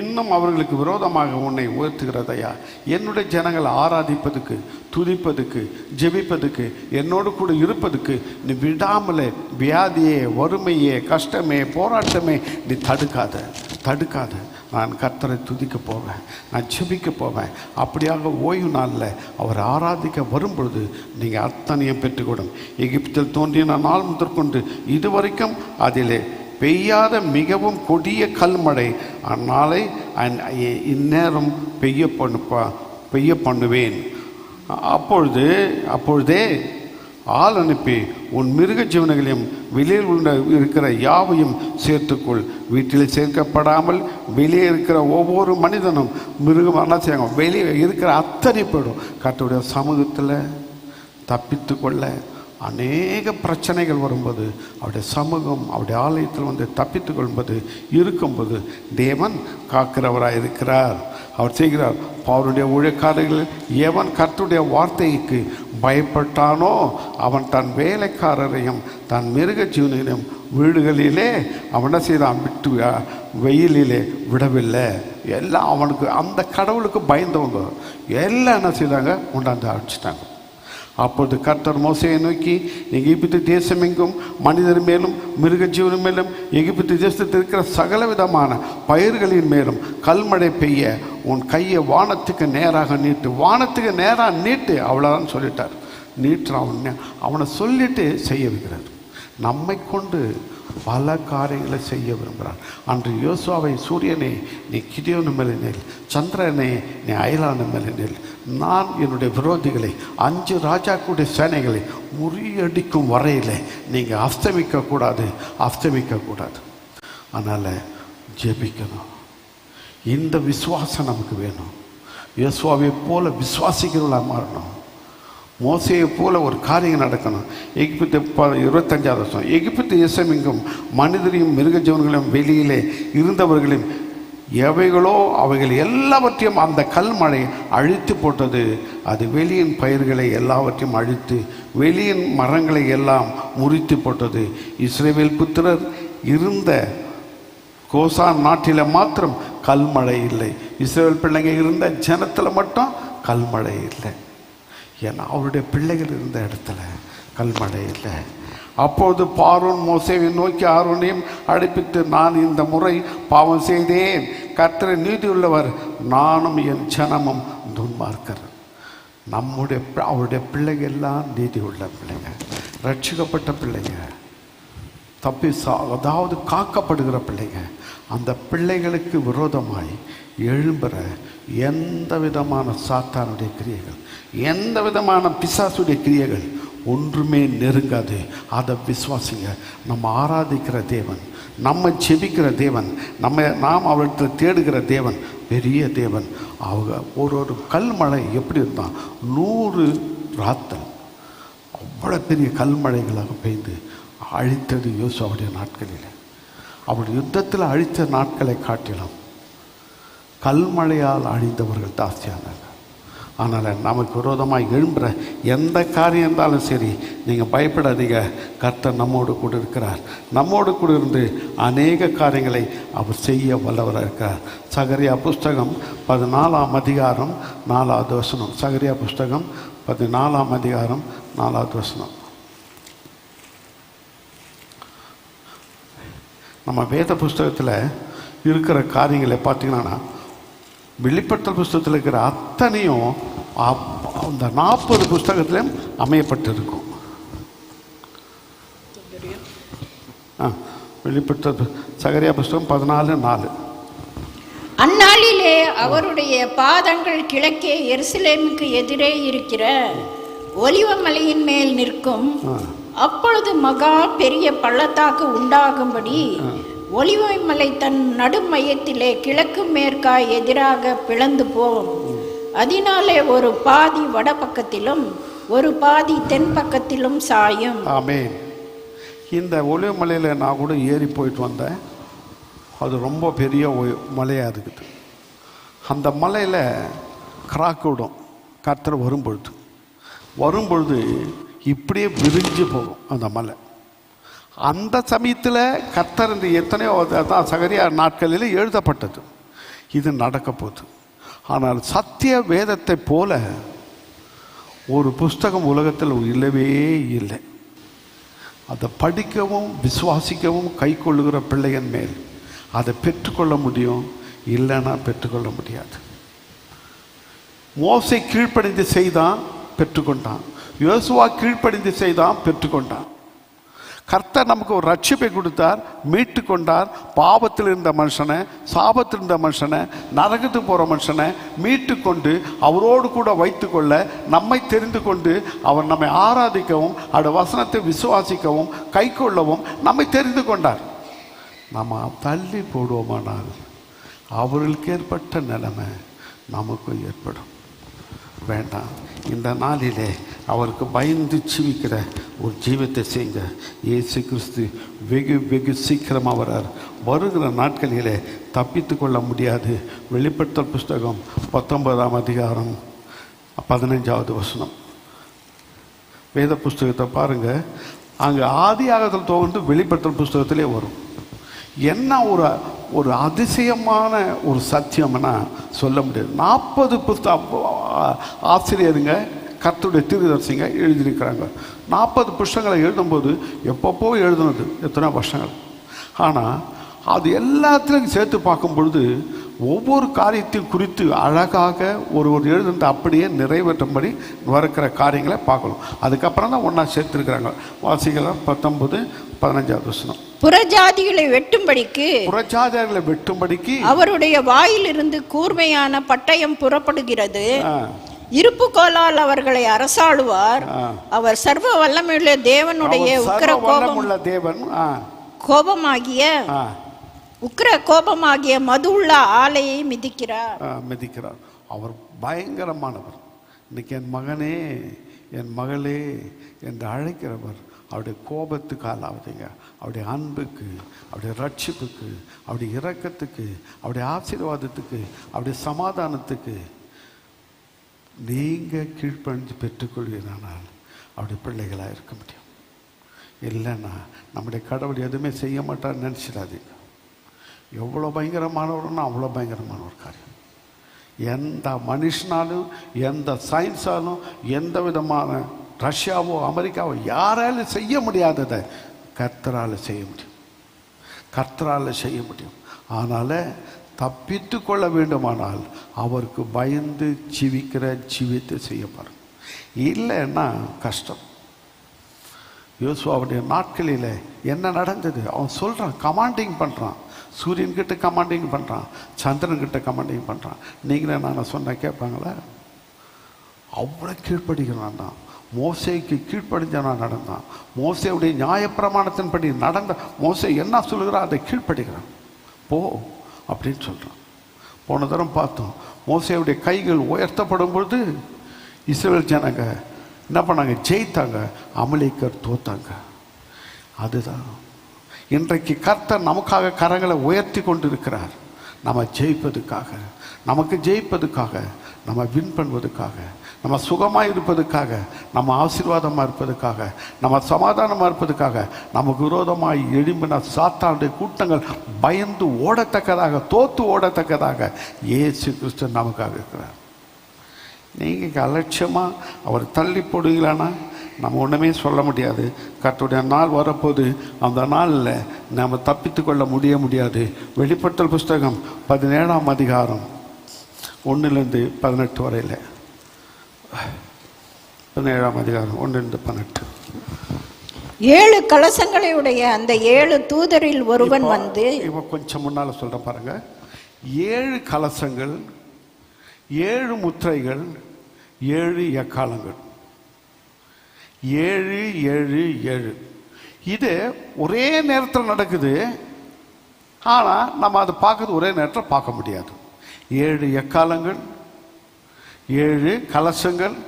Speaker 4: இன்னும் அவர்களுக்கு விரோதமாக உன்னை உயர்த்துகிறதையா? என்னுடைய ஜனங்களை ஆராதிப்பதுக்கு, துதிப்பதுக்கு, ஜெபிப்பதுக்கு, என்னோடு கூட இருப்பதுக்கு நீ விடாமலே வியாதியே, வறுமையே, கஷ்டமே, போராட்டமே நீ தடுக்காத. நான் கர்த்தரை துதிக்க போவேன், நான் ஜெபிக்க போவேன். அப்படியாக ஓய்வு நாளில் அவர் ஆராதிக்க வரும்பொழுது நீங்கள் அத்தனையும் பெற்றுக்கொடும். எகிப்தில் தோன்றின நாள் முதற்கொண்டு இதுவரைக்கும் அதிலே பெய்யாத மிகவும் கொடிய கல்மழை அந்நாளை இந்நேரம் பெய்ய பண்ணுவேன். அப்பொழுதே ஆள் அனுப்பி உன் மிருக ஜீவனங்களையும் வெளியில் இருக்கிற யாவையும் சேர்த்துக்கொள். வீட்டில் சேர்க்கப்படாமல் வெளியே இருக்கிற ஒவ்வொரு மனிதனும் மிருகம் என்ன செய்வாங்க? வெளியே இருக்கிற அத்தனை பேரும் கர்த்தருடைய சமூகத்தில் தப்பித்து கொள்ள அநேக பிரச்சனைகள் வரும்போது அவருடைய சமூகம், அவருடைய ஆலயத்தில் வந்து தப்பித்து கொள்வது இருக்கும்போது தேவன் காக்கிறவராக இருக்கிறார். அவர் செய்கிறார். அவருடைய ஊழியக்காரர்கள் எவன் கர்த்தருடைய வார்த்தைக்கு பயப்பட்டானோ அவன் தன் வேலைக்காரரையும் தன் மிருக ஜீவனையும் வீடுகளிலே அவன் என்ன செய்தான்? விட்டு வெயிலிலே விடவில்லை. எல்லாம் அவனுக்கு அந்த கடவுளுக்கு பயந்தவங்க எல்லாம் என்ன செய்தாங்க? கொண்டாந்து அழைச்சிட்டாங்க. அப்பொழுது கர்த்தர் மோசேயை நோக்கி, எகிப்து தேசம் எங்கும் மனிதர் மேலும் மிருக ஜீவன் மேலும் எகிப்து தேசத்தில் இருக்கிற சகல விதமான பயிர்களின் மேலும் கல்மழை பெய்ய உன் கையை வானத்துக்கு நேராக நீட்டு. வானத்துக்கு நேராக நீட்டு, அவ்வளோதான் சொல்லிட்டார். நீட்டுறான். அவனை சொல்லிட்டு செய்ய வைக்கிறார். நம்மை கொண்டு பல காரியங்களை செய்ய விரும்புகிறார். அன்று யோசுவாவை, சூரியனே நீ கிதியோன் மேலே நெல், சந்திரனே நீ அயலான மேலே நெல், நான் என்னுடைய விரோதிகளை 5 ராஜாக்களுடைய சேனைகளை முறியடிக்கும் வரையில் நீங்கள் அஸ்தமிக்கக்கூடாது. அதனால் ஜெபிக்கணும். இந்த விசுவாசம் நமக்கு வேணும். யோசுவாவை போல விசுவாசிக்கிறவர்களாக மாறணும். மோசையை போல ஒரு காரியம் நடக்கணும். எகிப்து 25ஆவது வருஷம் எகிப்து தேசம் எங்கும் மனிதரையும் மிருக ஜீவன்களையும் வெளியிலே இருந்தவர்களையும் எவைகளோ அவைகள் எல்லாவற்றையும் அந்த கல்மழை அழித்து போட்டது. அது வெளியின் பயிர்களை எல்லாவற்றையும் அழித்து வெளியின் மரங்களை எல்லாம் முறித்து போட்டது. இஸ்ரவேல் புத்திரர் இருந்த கோசான் நாட்டில் மாத்திரம் கல்மழை இல்லை. இஸ்ரவேல் பிள்ளைங்க இருந்த ஜனத்தில் மட்டும் கல்மழை இல்லை. ஏன்னா அவருடைய பிள்ளைகள் இருந்த இடத்துல கல்மழை இல்லை. அப்போது பார்வோன் மோசேயை நோக்கி ஆரோனையும் அழைப்பித்து, நான் இந்த முறை பாவம் செய்தேன், கர்த்தரை நீதி உள்ளவர், நானும் என் ஜனமும் துன்மார்க்கர். அவருடைய பிள்ளைங்க எல்லாம் நீதி உள்ள பிள்ளைங்க, ரட்சிக்கப்பட்ட பிள்ளைங்க, அதாவது காக்கப்படுகிற பிள்ளைங்க. அந்த பிள்ளைகளுக்கு விரோதமாய் எழும்புற எந்த விதமான சாத்தானுடைய கிரியைகள், எந்த விதமான பிசாசுடைய கிரியைகள் ஒன்றுமே நெருங்காது. அதை விசுவாசிங்க. நம்ம ஆராதிக்கிற தேவன், நம்ம ஜெபிக்கிற தேவன், நாம் அவர்கிட்ட தேடுகிற தேவன் பெரிய தேவன். அவங்க ஒரு கல்மழை எப்படி இருந்தான், 100 ராத்திரி அவ்வளோ பெரிய கல்மழைகளாக பெய்து அழித்தது யோசுவாவுடைய நாட்களில். அவருடைய யுத்தத்தில் அழித்த நாட்களை காட்டிலும் கல்மழையால் அழிந்தவர்கள் ஜாஸ்தியானாங்க. ஆனால் நமக்கு விரோதமாக எழும்புற எந்த காரியம் இருந்தாலும் சரி, நீங்கள் பயப்படாதீங்க. கர்த்தர் நம்மோடு கூட இருக்கிறார். நம்மோடு கூட இருந்து அநேக காரியங்களை அவர் செய்ய வல்லவராக இருக்கிறார். சகரியா புஸ்தகம் 14ஆம் அதிகாரம் 4வது வசனம். சகரியா புஸ்தகம் 14ஆம் அதிகாரம் 4வது வசனம். நம்ம வேத புஸ்தகத்தில் இருக்கிற காரியங்களை பார்த்தீங்கன்னா, வெளிப்படுத்தல் புஸ்தகத்தில் இருக்கிற அத்தனையும் அந்த 40 புஸ்தகத்திலும் அமையப்பட்டிருக்கும். வெளிப்படுத்தல் சகரியா புஸ்தகம் 14:4.
Speaker 5: அந்நாளிலே அவருடைய பாதங்கள் கிழக்கே எருசலேமுக்கு எதிரே இருக்கிற ஒலிவ மலையின் மேல் நிற்கும். அப்பொழுது மகா பெரிய பள்ளத்தாக்கு உண்டாகும்படி ஒலிவை மலை தன் நடுமையத்திலே கிழக்கு மேற்காய் எதிராக பிளந்து போகும். அதனாலே ஒரு பாதி வடபக்கத்திலும் ஒரு பாதி தென் பக்கத்திலும் சாயும்.
Speaker 4: ஆமென். இந்த ஒலிவ மலையில் நான் கூட ஏறி போயிட்டு வந்தேன். அது ரொம்ப பெரிய மலையாக இருக்குது. அந்த மலையில் கிராக் விடும். கர்த்தர் வரும்பொழுது இப்படியே விரிஞ்சு போகும் அந்த மலை. அந்த சமயத்தில் கர்த்தர் இந்த எத்தனையோ அதான் சகரியா நாட்களில் எழுதப்பட்டது. இது நடக்க போகுது. ஆனால் சத்திய வேதத்தை போல ஒரு புஸ்தகம் உலகத்தில் இல்லவே இல்லை. அதை படிக்கவும் விசுவாசிக்கவும் கை கொள்ளுகிற பிள்ளையின் மேல் அதை பெற்றுக்கொள்ள முடியும், இல்லைன்னா பெற்றுக்கொள்ள முடியாது. மோசே கீழ்ப்படிந்து செய்தான், பெற்றுக்கொண்டான். யோசுவா கீழ்ப்படிந்து செய்தான், பெற்றுக்கொண்டான். கர்த்தர் நமக்கு ஒரு ரட்சிப்பை கொடுத்தார், மீட்டு கொண்டார். பாவத்தில் இருந்த மனுஷனை, சாபத்தில் இருந்த மனுஷனை, நரகத்துக்கு போகிற மனுஷனை மீட்டு கொண்டு அவரோடு கூட வைத்து கொள்ள, நம்மை தெரிந்து கொண்டு அவர் நம்மை ஆராதிக்கவும் அவருடைய வசனத்தை விசுவாசிக்கவும் கை கொள்ளவும் நம்மை தெரிந்து கொண்டார். நம்ம தள்ளி போடுவோமானால் அவர்களுக்கு ஏற்பட்ட நிலைமை நமக்கும் ஏற்படும். வேண்டாம். இந்த நாளிலே அவருக்கு பயந்து ஜீவிக்கிற ஒரு ஜீவத்தை செய்யுங்க. இயேசு கிறிஸ்து வெகு சீக்கிரமாக வரார். வருகிற நாட்களிலே தப்பித்து கொள்ள முடியாது. வெளிப்படுத்தல் புஸ்தகம் 19ஆம் அதிகாரம் 15வது வசனம். வேத புஸ்தகத்தை பாருங்கள். அங்கே ஆதியாகத்தில் தோன்று வெளிப்படுத்தல் புஸ்தகத்திலே வரும். என்ன ஒரு அதிசயமான ஒரு சத்தியம்னா சொல்ல முடியாது. 40 ஆசிரியருங்க, கர்த்தருடைய தீர்க்கதரிசிங்க எழுதியிருக்கிறாங்க. 40 புஸ்தகங்களை எழுதும்போது எப்பப்போ எழுதுனது எத்தனை வருஷங்கள். ஆனால் அது எல்லாத்திலையும் சேர்த்து பார்க்கும் பொழுது ஒவ்வொரு காரியத்தையும் குறித்து அழகாக ஒரு எழுதுனது அப்படியே நிறைவேற்றும்படி வருகிற காரியங்களை பார்க்கணும். அதுக்கப்புறம் தான் ஒன்றா சேர்த்துருக்கிறாங்க. வாசிக்கலாம் 19-15வது வசனம்.
Speaker 5: புறஜாதிகளை வெட்டும்படிக்கு
Speaker 4: அவருடைய
Speaker 5: வாயிலிருந்து கூர்மையான பட்டயம் புறப்படுகிறது. இருப்பு கோலால் அவர்களை அரசாளுவார். அவர் சர்வ வல்லமையுள்ள தேவனுடைய உக்கிர கோபமாகிய மது உள்ள ஆலையை மிதிக்கிறார்.
Speaker 4: அவர் பயங்கரமானவர். இன்னைக்கு என் மகனே, என் மகளே என்று அழைக்கிறவர் அவருடைய கோபத்துக்கு ஆளாவதுங்க. அவருடைய அன்புக்கு, அவருடைய ரட்சிப்புக்கு, அவருடைய இரக்கத்துக்கு, அவருடைய ஆசீர்வாதத்துக்கு, அவருடைய சமாதானத்துக்கு நீங்கள் கீழ்ப்பணிஞ்சு பெற்றுக்கொள்வீரானால் அவருடைய பிள்ளைகளாக இருக்க முடியும். இல்லைன்னா நம்முடைய கடவுள் எதுவுமே செய்ய மாட்டார்னு நினச்சிடாதீங்க. எவ்வளோ பயங்கரமானவர்னா அவ்வளோ பயங்கரமான ஒரு காரியம். எந்த மனுஷனாலும் எந்த சயின்ஸாலும் எந்த விதமான ரஷ்யாவோ அமெரிக்காவோ யாராலும் செய்ய முடியாததை கர்த்தரால் செய்ய முடியும். கர்த்தரால் செய்ய முடியும். அதனால் தப்பித்து கொள்ள வேண்டுமானால் அவருக்கு பயந்து ஜீவிக்கிற ஜீவித்தை செய்ய பாருங்க. இல்லைன்னா கஷ்டம். யோசுவாவுடைய நாட்களில் என்ன நடந்தது அவன் சொல்கிறான், கமாண்டிங் பண்ணுறான். சூரியன்கிட்ட கமாண்டிங் பண்ணுறான், சந்திரன்கிட்ட கமாண்டிங் பண்ணுறான். நீங்களே நான் சொன்ன கேட்பாங்களா? அவ்வளோ கீழ்ப்படுகிறான் தான். மோசேக்கு கீழ்ப்படிஞ்சவனா நடந்தான். மோசேவுடைய நியாயப்பிரமாணத்தின்படி நடந்த மோசே என்ன சொல்கிறான் அதை கீழ்ப்படுகிறான். போ அப்படின்னு சொல்கிறான். போன தரம் பார்த்தோம், மோசேவுடைய கைகள் உயர்த்தப்படும் பொழுது இஸ்ரவேல் ஜனங்க என்ன பண்ணாங்க? ஜெயித்தாங்க. அமலேக்கர் தோத்தாங்க. அதுதான் இன்றைக்கு கர்த்தர் நமக்காக கரங்களை உயர்த்தி கொண்டு இருக்கிறார். நம்ம ஜெயிப்பதுக்காக, நமக்கு ஜெயிப்பதுக்காக, நம்ம வின் பண்ணுவதுக்காக, நம்ம சுகமாக இருப்பதுக்காக, நம்ம ஆசீர்வாதமாக இருப்பதுக்காக, நம்ம சமாதானமாக இருப்பதுக்காக, நமக்கு விரோதமாக எழும்பின சாத்தானுடைய கூட்டங்கள் பயந்து ஓடத்தக்கதாக, தோத்து ஓடத்தக்கதாக இயேசு கிறிஸ்து நமக்காக இருக்கிறார். நீங்கள் அலட்சியமாக அவர் தள்ளி போடுவீங்களான்னா நம்ம ஒன்றுமே சொல்ல முடியாது. கர்த்தருடைய நாள் வரப்போது, அந்த நாளில் நம்ம தப்பித்து கொள்ள முடியாது. வெளிப்படுத்தல் புஸ்தகம் 17ஆம் அதிகாரம் 1-18 வரையில். 17ஆம் அதிகாரம் 1-18.
Speaker 5: 7 கலசங்களை உடைய அந்த 7 தூதரில் ஒருவன் வந்து,
Speaker 4: இப்போ கொஞ்சம் முன்னால் சொல்ற பாருங்க, 7 கலசங்கள், 7 முத்திரைகள், 7 எக்காலங்கள். 7 7 7 இது ஒரே நேரத்தில் நடக்குது. ஆனால் நம்ம அதை பார்க்கறது ஒரே நேரத்தில் பார்க்க முடியாது. 7 எக்காலங்கள், 7 கலசங்கள்,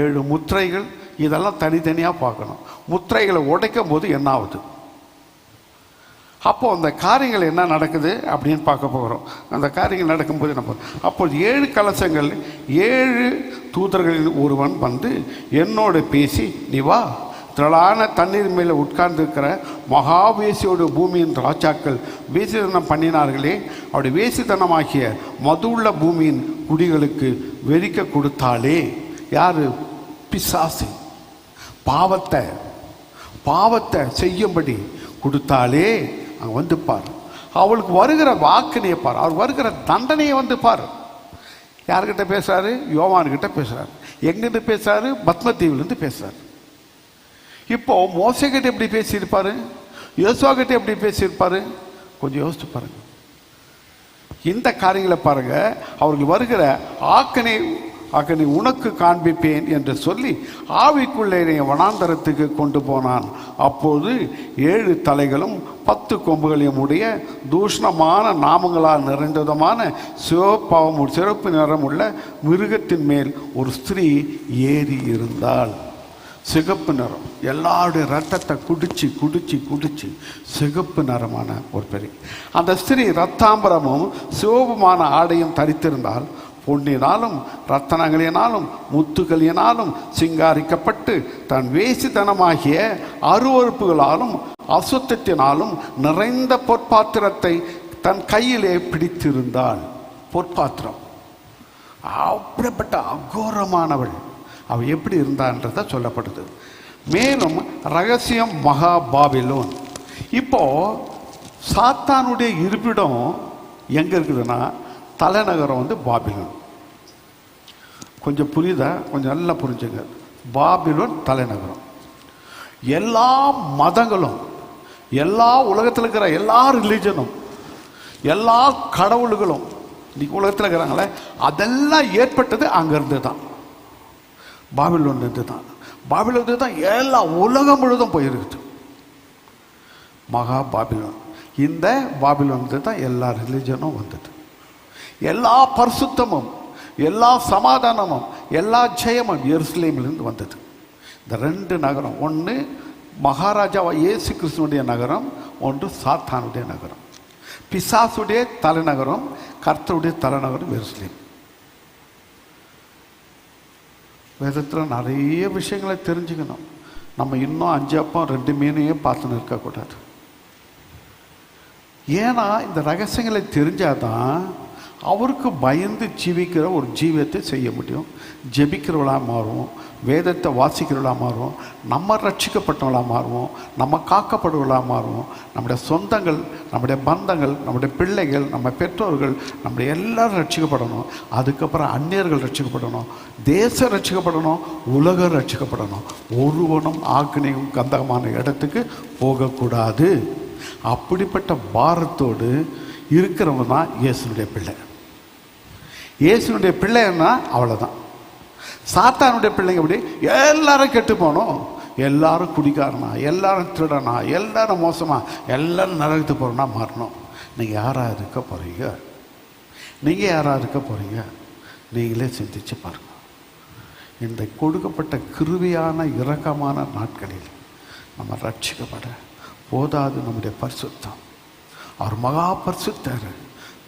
Speaker 4: 7 முத்திரைகள், இதெல்லாம் தனித்தனியாக பார்க்கணும். முத்திரைகளை உடைக்கும் போது என்ன ஆகுது, அப்போ அந்த காரியங்கள் என்ன நடக்குது அப்படின்னு பார்க்க போகிறோம். அந்த காரியங்கள் நடக்கும்போது நம்ம அப்போது 7 கலசங்கள், 7 தூதர்களில் ஒருவன் வந்து என்னோடு பேசி, நீ வா, திரளான தண்ணீர் மேலே உட்கார்ந்துருக்கிற மகாவேசியோட பூமியின் ராஜாக்கள் வேசித்தனம் பண்ணினார்களே, அவருடைய வேசித்தனமாகிய மதுவுள்ள பூமியின் குடிகளுக்கு வெறிக்க கொடுத்தாலே. யார்? பிசாசு. பாவத்தை செய்யும்படி கொடுத்தாலே. அங்கே வந்து பார், அவளுக்கு வருகிற வாக்கினையை பார், அவர் வருகிற தண்டனையை வந்து பார். யார்கிட்ட பேசுறாரு? யோவான்கிட்ட பேசுறாரு. எங்கிருந்து பேசுறாரு? பத்மதீவிலிருந்து பேசுறாரு. இப்போ மோசே கிட்ட எப்படி பேசியிருப்பாரு? யோசுவா கிட்ட எப்படி பேசியிருப்பாரு? கொஞ்சம் யோசிச்சு பாருங்க. இந்த காரியங்களை பாருங்க. அவர்கள் வருகிற ஆக்கனை உனக்கு காண்பிப்பேன் என்று சொல்லி ஆவிக்குள்ளே வனாந்தரத்துக்கு கொண்டு போனான். அப்போது 7 தலைகளும் 10 கொம்புகளையும் உடைய தூஷணமான நாமங்களால் நிறைந்ததுமான சிவப்பு நிறமுள்ள மிருகத்தின் மேல் ஒரு ஸ்திரீ ஏறி இருந்தாள். சிகப்பு நிறம், எல்லாருடைய ரத்தத்தை குடிச்சு குடிச்சு குடிச்சு சிகப்பு நிறமான ஒரு பெரிய அந்த ஸ்திரீ ரத்தாம்பரமும் சிவப்புமான ஆடையும் தரித்திருந்தால், பொன்னினாலும் ரத்தனங்களினாலும் முத்துக்களினாலும் சிங்காரிக்கப்பட்டு தன் வேசித்தனமாகிய அருவறுப்புகளாலும் அசுத்தத்தினாலும் நிறைந்த பொற்பாத்திரத்தை தன் கையிலே பிடித்திருந்தாள். பொற்பாத்திரம், அப்படிப்பட்ட அகோரமானவள். அவள் எப்படி இருந்தான்றத சொல்லப்படுது. மேலும் ரகசியம் மகா பாபிலோன். இப்போ சாத்தானுடைய இருப்பிடம் எங்க இருக்குதுன்னா, தலைநகரம் வந்து பாபிலோன். கொஞ்சம் புரியுதா? கொஞ்சம் நல்லா புரிஞ்சுங்க. பாபிலோன் தலைநகரம். எல்லா மதங்களும், எல்லா உலகத்தில் இருக்கிற எல்லா ரிலிஜனும், எல்லா கடவுள்களும் இன்னைக்கு உலகத்தில் இருக்கிறாங்களே, அதெல்லாம் ஏற்பட்டது அங்கிருந்து தான், பாபிலோன்லேருந்து தான். பாபிலோன்லேருந்து தான் எல்லா உலகம் முழுதும் போயிருக்குது. மகா பாபிலோன். இந்த பாபிலோன்லேருந்து தான் எல்லா ரிலிஜனும் வந்தது. எல்லா பரிசுத்தமும், எல்லா சமாதானமும், எல்லா ஜெயமும் எருசலேமிலிருந்து வந்தது. இந்த 2 நகரம், ஒன்று மகாராஜாவா இயேசு கிறிஸ்துனுடைய நகரம், ஒன்று சாத்தானுடைய நகரம். பிசாசுடைய தலைநகரம், கர்த்தருடைய தலைநகரம் எருசலேம். வேதத்தில் நிறைய விஷயங்களை தெரிஞ்சுக்கணும். நம்ம இன்னும் 5 அப்பம் 2 மீனையும் பார்த்துன்னு இருக்கக்கூடாது. ஏன்னா இந்த ரகசியங்களை தெரிஞ்சாதான் அவருக்கு பயந்து ஜீவிக்கிற ஒரு ஜீவியத்தை செய்ய முடியும். ஜெபிக்கிறவளாக மாறுவோம், வேதத்தை வாசிக்கிறவளாக மாறுவோம், நம்ம ரட்சிக்கப்பட்டவளாக மாறுவோம், நம்ம காக்கப்படுவளாக மாறுவோம். நம்முடைய சொந்தங்கள், நம்முடைய பந்தங்கள், நம்முடைய பிள்ளைகள், நம்ம பெற்றோர்கள், நம்முடைய எல்லாரும் ரட்சிக்கப்படணும். அதுக்கப்புறம் அந்நியர்கள் ரட்சிக்கப்படணும், தேசம் ரட்சிக்கப்படணும், உலகம் ரட்சிக்கப்படணும். ஒருவனும் ஆக்கினையும் கந்தகமான இடத்துக்கு போகக்கூடாது. அப்படிப்பட்ட பாரத்தோடு இருக்கிறவங்க தான் இயேசுனுடைய பிள்ளை. இயேசுனுடைய பிள்ளைன்னா அவ்வளோதான். சாத்தானுடைய பிள்ளைங்க அப்படி எல்லாரும் கெட்டு போகணும், எல்லாரும் குடிக்காரனா, எல்லாரும் திருடனா, எல்லாரும் மோசமா, எல்லாரும் நரகத்துக்கு போகிறோன்னா மாறணும். நீங்கள் யாராக இருக்க போகிறீங்க? நீங்கள் யாராக இருக்க போகிறீங்க? நீங்களே சிந்திச்சு பாருங்க. இந்த கொடுக்கப்பட்ட கிருபையான இரக்கமான நாட்களில் நம்ம ரட்சிக்கப்பட போதாது. நம்முடைய பரிசுத்தம், அவர் மகா பரிசுத்தர்,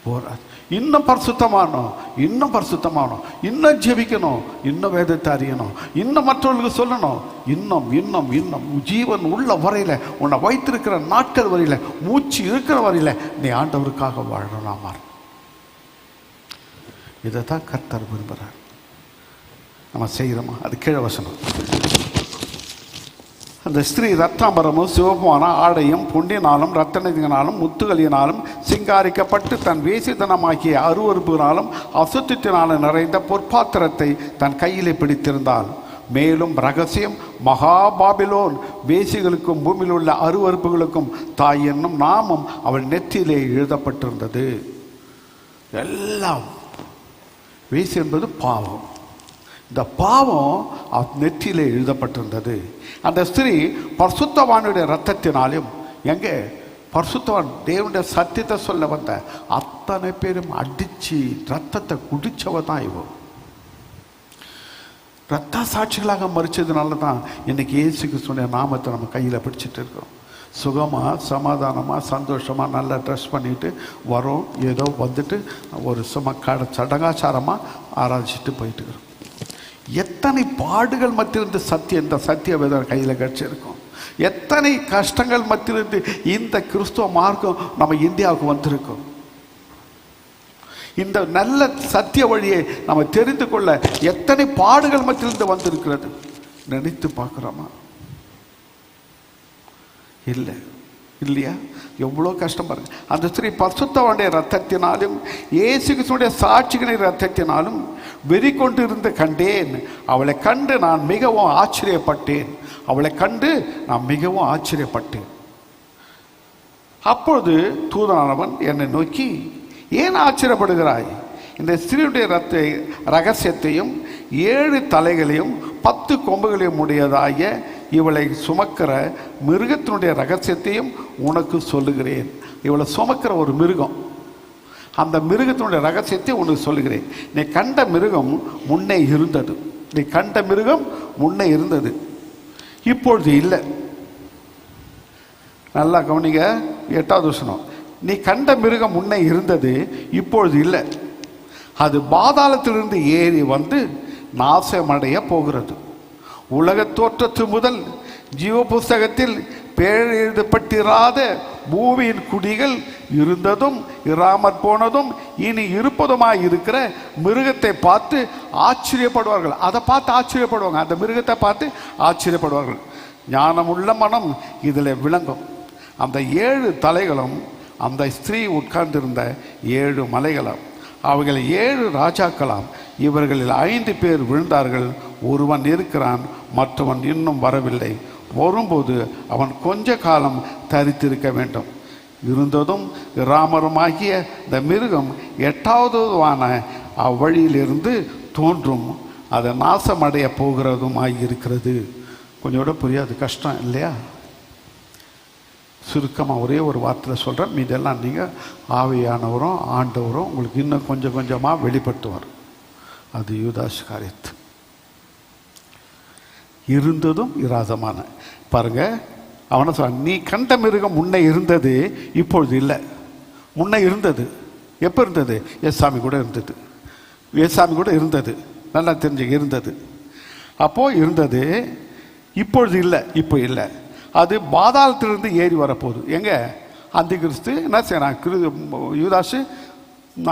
Speaker 4: போராது. இன்னும் பரிசுத்தமானோம், இன்னும் பரிசுத்தமானோம், இன்னும் ஜெபிக்கணும், இன்னும் வேதத்தை அறியணும், இன்னும் மற்றவர்களுக்கு சொல்லணும், இன்னும் இன்னும் இன்னும் ஜீவன் உள்ள வரையில், உன்னை வைத்திருக்கிற நாட்கள் வரையில், மூச்சு இருக்கிற வரையில் நீ ஆண்டவருக்காக வாழணுமா? இதை தான் கர்த்தர் விரும்புகிறார். நம்ம செய்கிறோமா? அது கீழே வசனம். அந்த ஸ்திரீ ரத்தாம்பரமும் சிவப்புமான ஆடையும் பொன்னினாலும் ரத்தனத்தினாலும் முத்துகளினாலும் சிங்காரிக்கப்பட்டு தன் வேசித்தனமாக்கிய அருவருப்புனாலும் அசுத்தத்தினாலும் நிறைந்த பொற்பாத்திரத்தை தன் கையிலே பிடித்திருந்தாள். மேலும் ரகசியம் மகாபாபிலோன் வேசிகளுக்கும் பூமியில் உள்ள அருவருப்புகளுக்கும் தாய் என்னும் நாமம் அவள் நெற்றியிலே எழுதப்பட்டிருந்தது. எல்லாம் வேசி என்பது பாவம். இந்த பாவம் நெற்றியிலே எழுதப்பட்டிருந்தது. அந்த ஸ்திரீ பரிசுத்தவானுடைய ரத்தத்தினாலும், எங்கே பரிசுத்தவான் தேவனுடைய சத்தியத்தை சொல்ல வந்த அத்தனை பேரும் அடித்து ரத்தத்தை குடிச்சவ தான் இவன். ரத்த சாட்சிகளாக மறிச்சதுனால தான் இன்னைக்கு இயேசு கிறிஸ்துவின் நாமத்தை நம்ம கையில் பிடிச்சிட்டு இருக்கோம். சுகமாக, சமாதானமாக, சந்தோஷமாக, நல்லா ட்ரெஸ் பண்ணிட்டு வரோம். ஏதோ வந்துட்டு ஒரு சடங்காச்சாரமாக ஆராய்ச்சிட்டு போயிட்டு இருக்கிறோம். எத்தனை பாடுகள் மத்தியிலிருந்து இந்த சத்திய வேதம் கையில் கிடச்சிருக்கும். எத்தனை கஷ்டங்கள் மத்தியிலிருந்து இந்த கிறிஸ்துவ மார்க்கம் நம்ம இந்தியாவுக்கு வந்திருக்கோம். இந்த நல்ல சத்திய வழியை நம்ம தெரிந்து கொள்ள எத்தனை பாடுகள் மத்தியிலிருந்து வந்திருக்கிறது. நினைத்து பார்க்குறோமா? இல்லை, இல்லையா? எவ்வளோ கஷ்டம் பாருங்க. அந்த ஸ்திரீ பரிசுத்தவானுடைய ரத்தத்தினாலும் இயேசு கிறிஸ்துவினுடைய சாட்சிகளின் ரத்தத்தினாலும் வெறி கொண்டு இருந்து கண்டேன். அவளை கண்டு நான் மிகவும் ஆச்சரியப்பட்டேன். அவளை கண்டு நான் மிகவும் ஆச்சரியப்பட்டேன். அப்பொழுது தூதனானவன் என்னை நோக்கி, ஏன் ஆச்சரியப்படுகிறாய்? இந்த ஸ்திரீயுடைய ரகசியத்தையும் 7 தலைகளையும் 10 கொம்புகளையும் உடையதாய இவளை சுமக்கிற மிருகத்தினுடைய ரகசியத்தையும் உனக்கு சொல்லுகிறேன். இவளை சுமக்கிற ஒரு மிருகம், அந்த மிருகத்தினுடைய ரகசியத்தை உனக்கு சொல்லுகிறேன். நீ கண்ட மிருகம் முன்னே இருந்தது. நீ கண்ட மிருகம் முன்னே இருந்தது, இப்பொழுது இல்லை. நல்லா கவனிங்க, 8வது வசனம். நீ கண்ட மிருகம் முன்னே இருந்தது, இப்பொழுது இல்லை. அது பாதாளத்திலிருந்து ஏறி வந்து நாசமடைய போகிறது. உலக தோற்றத்து முதல் ஜீவ புஸ்தகத்தில் பெயர் எழுதப்பட்டிராத பூமியின் குடிகள் இருந்ததும் இராமற் போனதும் இனி இருப்பதுமாய் இருக்கிற மிருகத்தை பார்த்து ஆச்சரியப்படுவார்கள். அதை பார்த்து ஆச்சரியப்படுவாங்க, அந்த மிருகத்தை பார்த்து ஆச்சரியப்படுவார்கள். ஞானமுள்ள மனம் இதில் விளங்கும். அந்த 7 தலைகளும் அந்த ஸ்திரீ உட்கார்ந்திருந்த 7 மலைகளும், அவைகள் 7 ராஜாக்களாம். இவர்களில் 5 பேர் விழுந்தார்கள். ஒருவன் இருக்கிறான், மற்றவன் இன்னும் வரவில்லை. வரும்போது அவன் கொஞ்ச காலம் தரித்திருக்க வேண்டும். இருந்ததும் ராமருமாகிய இந்த மிருகம் 8வதுவான அவ்வழியிலிருந்து தோன்றும், அதை நாசமடைய போகிறதுமாய் இருக்கிறது. கொஞ்சம் கூட புரியாது, கஷ்டம் இல்லையா? சுருக்கமாக ஒரே ஒரு வார்த்தையில் சொல்கிறேன், மீதெல்லாம் நீங்கள் ஆவியானவரும் ஆண்டவரும் உங்களுக்கு இன்னும் கொஞ்சம் கொஞ்சமாக வெளிப்படுத்துவார். அது யூதாஸ் காரியத்து. இருந்ததும் இராதமான பாருங்க. அவனை சொல்ல, நீ கண்ட மிருகம் முன்னே இருந்தது, இப்பொழுது இல்லை. முன்னே இருந்தது, எப்போ இருந்தது? ஏசாமி கூட இருந்தது. ஏசாமி கூட இருந்தது, நல்லா தெரிஞ்சுக்க, இருந்தது. அப்போது இருந்தது, இப்பொழுது இல்லை, இப்போ இல்லை. அது பாதாளத்திலிருந்து ஏறி வரப்போகுது. எங்கே? அந்த கிறிஸ்து என்ன செய்யறான்? யூதாசு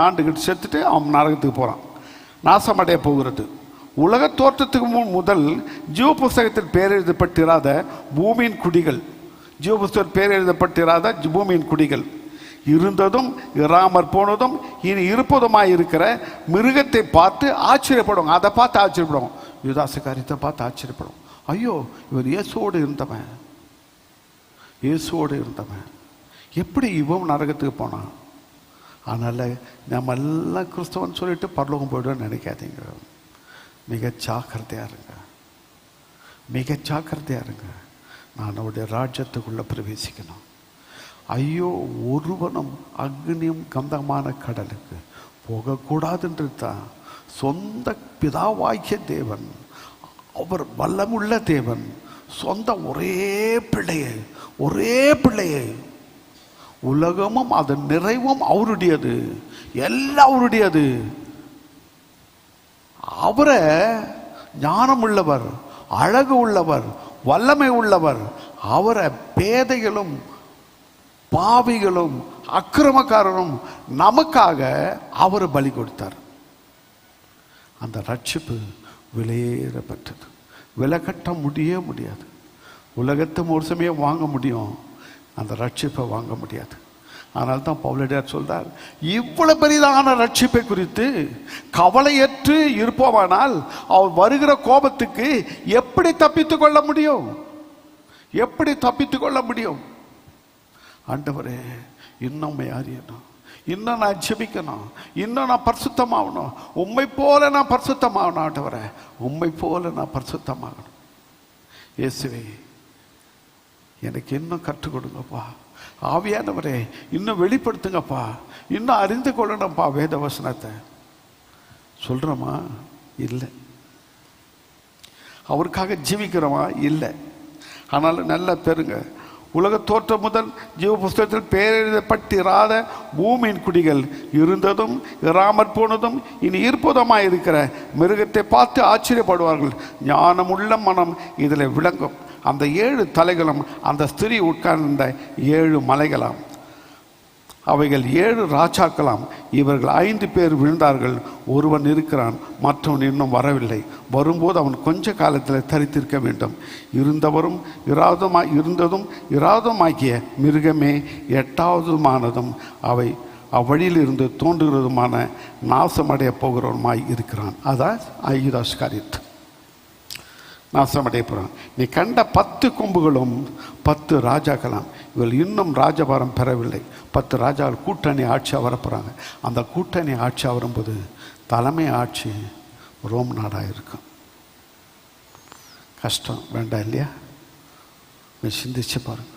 Speaker 4: ஆண்டுகிட்டு செத்துட்டு அவன் நரகத்துக்கு போகிறான், நாசமடைய போகிறது. உலக தோற்றத்துக்கு முதல் ஜீவ புஸ்தகத்தில் பேர் எழுதப்பட்டிராத பூமியின் குடிகள், ஜீவ புஸ்தகத்தில் பேர் எழுதப்பட்டிராத பூமியின் குடிகள், இருந்ததும் இராமற் போனதும் இனி இருப்பதுமாய் இருக்கிற மிருகத்தை பார்த்து ஆச்சரியப்படுவாங்க. அதை பார்த்து ஆச்சரியப்படுவோம். யூதாசு காரியத்தை பார்த்து ஆச்சரியப்படுவோம். ஐயோ, இவர் இயேசுவோடு இருந்தவன், இயேசுவோடு இருந்தவன், எப்படி இவன் நரகத்துக்கு போனான்? அதனால் நம்ம எல்லாம் கிறிஸ்தவன் சொல்லிட்டு பரலோகம் போய்டுவோன்னு நினைக்காதீங்க. மிக ஜாக்கிரதையாக இருங்க, மிக ஜாக்கிரதையாக இருங்க. நான் அவருடைய ராஜ்யத்துக்குள்ளே பிரவேசிக்கணும். ஐயோ, ஒருவனும் அக்னியும் கந்தமான கடலுக்கு போகக்கூடாதுன்றது தான் சொந்த பிதாவாகிய தேவன், அவர் வல்லமுள்ள தேவன், சொந்த ஒரே பிள்ளையை உலகமும் அதன் நிறைவும் அவருடையது, எல்லாம் அவருடையது. அவரை ஞானம் உள்ளவர், அழகு உள்ளவர், வல்லமை உள்ளவர், அவரை பேதைகளும் பாவிகளும் அக்கிரமக்காரரும் நமக்காக அவர் பலி கொடுத்தார். அந்த ரட்சிப்பு விலையேறப்பட்டது, விலை கட்ட முடியாது. உலகத்தை ஒரு சமயம் வாங்க முடியும், அந்த ரட்சிப்பை வாங்க முடியாது. அதனால தான் பவுலடியார் சொல்றார், இவ்வளவு பெரிதான ரட்சிப்பை குறித்து கவலையற்று இருப்போமானால் அவர் வருகிற கோபத்துக்கு எப்படி தப்பித்துக் கொள்ள முடியும்? எப்படி தப்பித்துக் கொள்ள முடியும்? ஆண்டவரே, இன்னும் அறியணும், இன்னும் நான் ஜெபிக்கணும், இன்னும் நான் பரிசுத்தமாகணும், உம்மை போல நான் பரிசுத்தமாகணும். ஆண்டவரே, உம்மை போல நான் பரிசுத்தமாகணும். இயேசுவே, எனக்கு இன்னும் கற்றுக் கொடுங்கப்பா. ஆவியானவரே, இன்னும் வெளிப்படுத்துங்கப்பா, இன்னும் அறிந்து கொள்ளணும்ப்பா. வேத வசனத்தை சொல்றோமா? இல்லை. அவருக்காக ஜீவிக்கிறோமா? இல்லை. ஆனாலும் நல்லா பெறுங்க, உலக தோற்றம் முதல் ஜீவ புஸ்தகத்தில் பேரெழுதப்பட்டிராத பூமியின் குடிகள், இருந்ததும் இராமற் போனதும் இனி இருப்பதுமாய் இருக்கிற மிருகத்தை பார்த்து ஆச்சரியப்படுவார்கள். ஞானமுள்ள மனம் இதில் விளங்கும். அந்த 7 தலைகளும் அந்த ஸ்திரீ உட்கார்ந்த 7 மலைகளாம், அவைகள் 7 ராஜாக்களாம். இவர்கள் 5 பேர் விழுந்தார்கள், ஒருவன் இருக்கிறான், மற்றவன் இன்னும் வரவில்லை. வரும்போது அவன் கொஞ்ச காலத்தில் தரித்திருக்க வேண்டும். இருந்ததும் இராதமாகிய மிருகமே 8வதுமானதும் அவை அவ்வழியில் இருந்து தோன்றுகிறதுமான நாசமடைய போகிறவனுமாய் இருக்கிறான். அதான் யூதாஸ் காரியத்து நாசமடைய போகிறான். நீ கண்ட 10 கொம்புகளும் 10 ராஜாக்களாம். இவள் இன்னும் ராஜபாரம் பெறவில்லை. 10 ராஜாக்கள் கூட்டணி ஆட்சியாக வரப்போகிறாங்க. அந்த கூட்டணி ஆட்சியாக வரும்போது தலைமை ஆட்சி ரோம் நாடாக இருக்கும். கஷ்டம் வேண்டாம் இல்லையா? நீ சிந்திச்சு பாருங்க.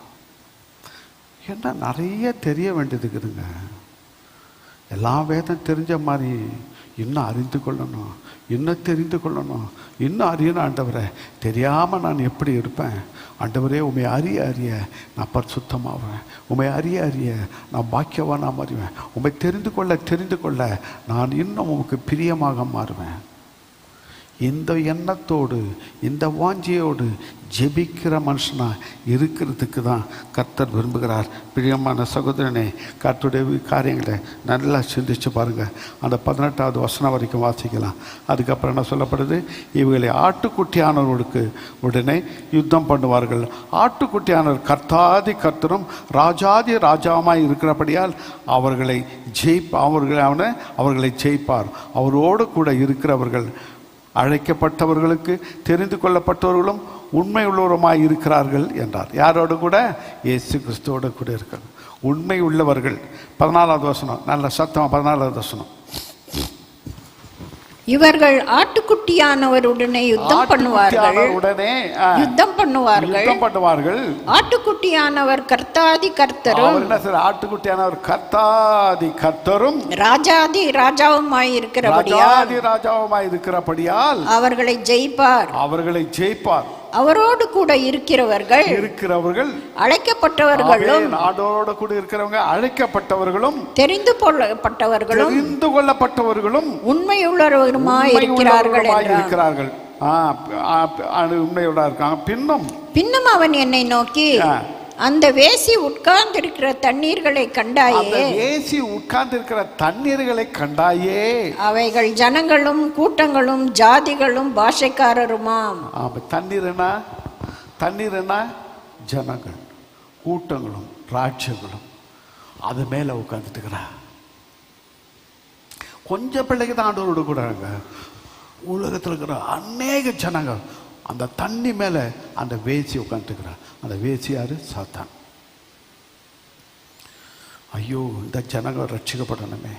Speaker 4: ஏன்னா நிறைய தெரிய வேண்டியது இருக்குதுங்க. எல்லா வேதம் தெரிஞ்ச மாதிரி இன்னும் அறிந்து கொள்ளணும், இன்னும் தெரிந்து கொள்ளணும், இன்னும் அறியணும். ஆண்டவரை, தெரியாமல் நான் எப்படி இருப்பேன்? ஆண்டவரே, உண்மை அறிய நான் பரிசுத்தமாவேன். உண்மை அறிய நான் பாக்கியவானா மாறுவேன். உண்மை தெரிந்து கொள்ள நான் இன்னும் உமக்கு பிரியமாக மாறுவேன். இந்த எண்ணத்தோடு, இந்த வாஞ்சியோடு ஜெபிக்கிற மனுஷனா இருக்கிறதுக்கு தான் கர்த்தர் விரும்புகிறார். பிரியமான சகோதரனே, கர்த்தருடைய காரியங்களை நல்லா சிந்திச்சு பாருங்கள். அந்த 18வது வசனம் வரைக்கும் வாசிக்கலாம். அதுக்கப்புறம் என்ன சொல்லப்படுது? இவர்களை ஆட்டுக்குட்டியானவர்களுக்கு உடனே யுத்தம் பண்ணுவார்கள். ஆட்டுக்குட்டியானவர் கர்த்தாதி கர்த்தரும் ராஜாதி ராஜாவுமாய் இருக்கிறபடியால் அவர்களை ஜெயிப்பார். அவரோடு கூட இருக்கிறவர்கள் அழைக்கப்பட்டவர்களுக்கு தெரிந்து கொள்ளப்பட்டவர்களும் உண்மை உள்ளவருமாய் இருக்கிறார்கள் என்றார். யாரோடு கூட? இயேசு கிறிஸ்துவோடு கூட இருக்கிறார். உண்மை உள்ளவர்கள். 14வது வசனம், நல்ல சத்தமாக 14வது வசனம்.
Speaker 5: இவர்கள் ஆட்டுக்குட்டியானவருடனே யுத்தம் பண்ணுவார்கள். ஆட்டுக்குட்டியானவர் கர்த்தாதி கர்த்தரும்.
Speaker 4: ஆட்டுக்குட்டியானவர் கர்த்தாதி கர்த்தரும்
Speaker 5: ராஜாதி ராஜாவுமாய்
Speaker 4: இருக்கிறபடியால்
Speaker 5: அவர்களை ஜெயிப்பார். அவரோடு கூட இருக்கிறவர்கள் அழைக்கப்பட்டவர்களும்,
Speaker 4: நாடோடு கூட இருக்கிறவங்க அழைக்கப்பட்டவர்களும்,
Speaker 5: தெரிந்து கொள்ளப்பட்டவர்களும் உண்மையுள்ளவருமாய் இருக்கிறார்கள்.
Speaker 4: உண்மையோட இருக்காங்க. பின்னும்
Speaker 5: அவன் என்னை நோக்கி, அந்த வேசி உட்கார்ந்திருக்கிற தண்ணீர்களை
Speaker 4: அந்த
Speaker 5: கண்டாயே.
Speaker 4: வேசி உட்கார்ந்து இருக்கிற தண்ணீர்களை கண்டாயே.
Speaker 5: அவைகள் ஜனங்களும் கூட்டங்களும் ஜாதிகளும் பாஷைக்காரருமாம்.
Speaker 4: தண்ணீர்னா ஜனங்கள் கூட்டங்களும் ராஜ்யங்களும் அது மேல உட்கார்ந்துட்டுக்கிறா. கொஞ்சம் பிள்ளைக்கு தான் ஆண்டவரோடு கூடாங்க. உலகத்தில் இருக்கிற அநேக ஜனங்க அந்த தண்ணி மேல அந்த வேசி உட்காந்துக்கிறா. அந்த வேசி யாரு? சாத்தான். ஐயோ, இந்த ஜனங்க ரட்சிக்கப்படணுமே,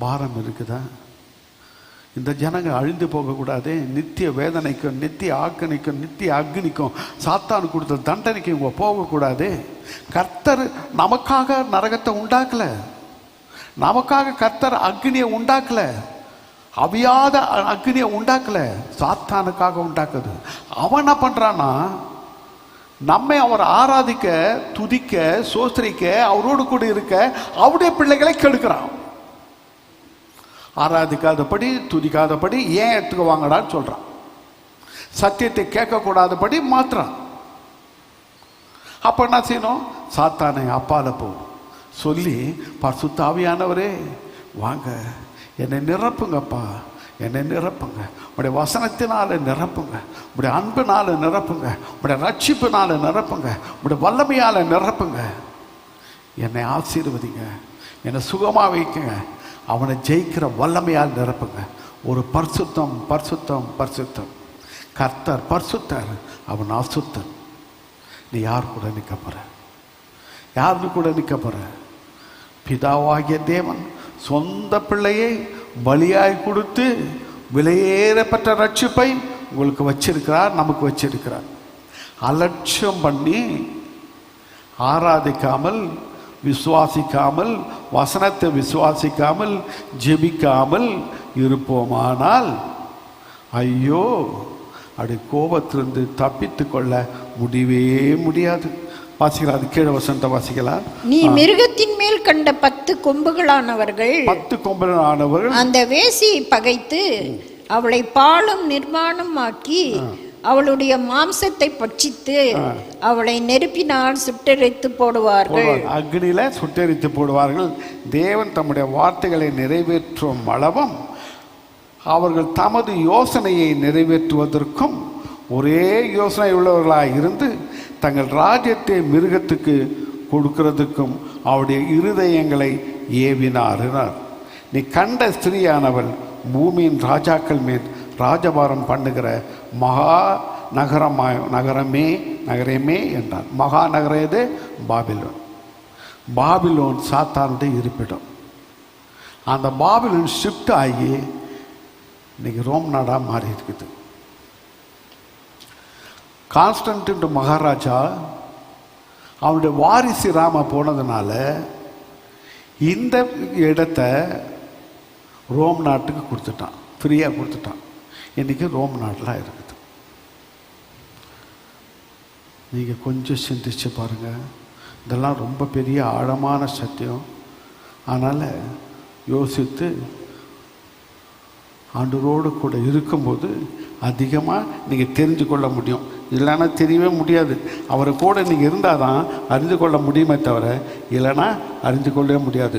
Speaker 4: பாரம் இருக்குதா? இந்த ஜனங்க அழிந்து போகக்கூடாது. நித்திய வேதனைக்கும் நித்திய ஆக்கணிக்கும் நித்திய அக்னிக்கும் சாத்தான் கொடுத்த தண்டனைக்கும் இவங்க போகக்கூடாது. கர்த்தர் நமக்காக நரகத்தை உண்டாக்கல, நமக்காக கர்த்தர் அக்னியை உண்டாக்கல, அவியாத அக்னியை உண்டாக்கல, சாத்தானுக்காக உண்டாக்குது. அவன் என்ன பண்றான்னா, நம்மை அவர் ஆராதிக்க, துதிக்க, சோஸ்திரிக்க, அவரோடு கூட இருக்க அவருடைய பிள்ளைகளை கெடுக்கிறான். ஆராதிக்காதபடி துதிக்காதபடி ஏன் எடுத்துக்குவாங்கடான்னு சொல்றான். சத்தியத்தை கேட்கக்கூடாதபடி மாத்திரான். அப்ப என்ன செய்யணும்? சாத்தானை அப்பால போ சொல்லி, பரிசுத்த ஆவியானவரே வாங்க, என்னை நிரப்புங்கப்பா, என்னை நிரப்புங்க, உடைய வசனத்தினால நிரப்புங்க, உடைய அன்பினால நிரப்புங்க, உடைய ரட்சிப்பினால நிரப்புங்க, உடைய வல்லமையால நிரப்புங்க, என்னை ஆசீர்வதிங்க, என்னை சுகமா வைக்குங்க, அவனை ஜெயிக்கிற வல்லமையால் நிரப்புங்க. ஒரு பரிசுத்தம் பரிசுத்தம் பரிசுத்தம். கர்த்தர் பரிசுத்தர், அவன் அசுத்தன். நீ யார் கூட நிற்க போற? யாரு கூட நிற்க போற? பிதாவாகிய தேவன் சொந்த பிள்ளையை பலியாய் கொடுத்து விலையேறப்பட்ட ரட்சிப்பை உங்களுக்கு வச்சிருக்கிறார், நமக்கு வச்சிருக்கிறார். அலட்சியம் பண்ணி ஆராதிக்காமல், விசுவாசிக்காமல், வசனத்தை விசுவாசிக்காமல், ஜெபிக்காமல் இருப்போமானால் ஐயோ, அப்படி கோபத்திலிருந்து தப்பித்து கொள்ள முடியவே முடியாது. வாசிக்கலாம், அது கீழே வசனத்தை வாசிக்கலாம்.
Speaker 5: நீ மிருகத்தின் மேல் கண்ட 10 கொம்புகளானவர்கள்,
Speaker 4: 10 கொம்புகளானவர்கள்
Speaker 5: அந்த வேசியை பகைத்து அவளை பாழும் நிர்மாணம் ஆக்கி அவளுடைய மாம்சத்தை பட்சித்து அவளை நெருப்பினால் சுட்டெரித்து போடுவார்கள்.
Speaker 4: அக்னியில சுட்டெரித்து போடுவார்கள். தேவன் தம்முடைய வார்த்தைகளை நிறைவேற்றும் அளவும் அவர்கள் தமது யோசனையை நிறைவேற்றுவதற்கும் ஒரே யோசனை உள்ளவர்களாக இருந்து தங்கள் ராஜ்யத்தை மிருகத்துக்கு கொடுக்கிறதுக்கும் அவருடைய இருதயங்களை ஏவினார். நீ கண்ட ஸ்திரீயானவள் பூமியின் ராஜாக்கள் மேல் ராஜபாரம் பண்ணுகிற மகா நகரமே என்றார். மகா நகரம் எது? பாபிலோன். பாபிலோன் சாத்தானுடைய இருப்பிடம். அந்த பாபிலோன் ஷிஃப்ட் ஆகி இன்னைக்கு ரோம் நாடா மாறி இருக்குது. கான்ஸ்டன்டின் மகாராஜா அவனுடைய வாரிசு ராம போனதுனால இந்த இடத்தை ரோம் நாட்டுக்கு கொடுத்துட்டான், ஃப்ரீயாக கொடுத்துட்டான். இன்னைக்கு ரோம் நாட்டில் இருக்குது. நீங்கள் கொஞ்சம் சிந்திச்சு பாருங்க, இதெல்லாம் ரொம்ப பெரிய ஆழமான சத்தியம். அதனால் யோசித்து ஆண்டவரோடு கூட இருக்கும்போது அதிகமாக நீங்கள் தெரிஞ்சு கொள்ள முடியும். இல்லைன்னா தெரியவே முடியாது. அவரை கூட நீங்கள் இருந்தால் தான் அறிந்து கொள்ள முடியுமே தவிர இல்லைன்னா அறிந்து கொள்ளவே முடியாது.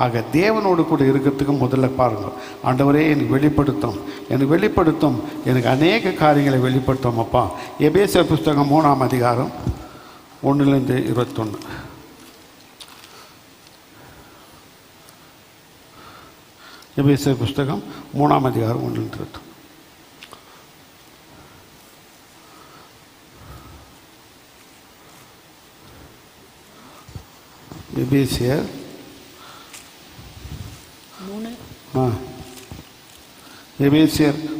Speaker 4: ஆக தேவனோடு கூட இருக்கிறதுக்கு முதல்ல பாருங்கள், ஆண்டவரே எனக்கு வெளிப்படுத்தும், எனக்கு அநேக காரியங்களை வெளிப்படுத்தும் அப்பா. எபேசியர் புஸ்தகம் 3ஆம் அதிகாரம் 1-21. எபேசியர் புஸ்தகம் 3ஆம் அதிகாரம் 1-21. எபேசியர்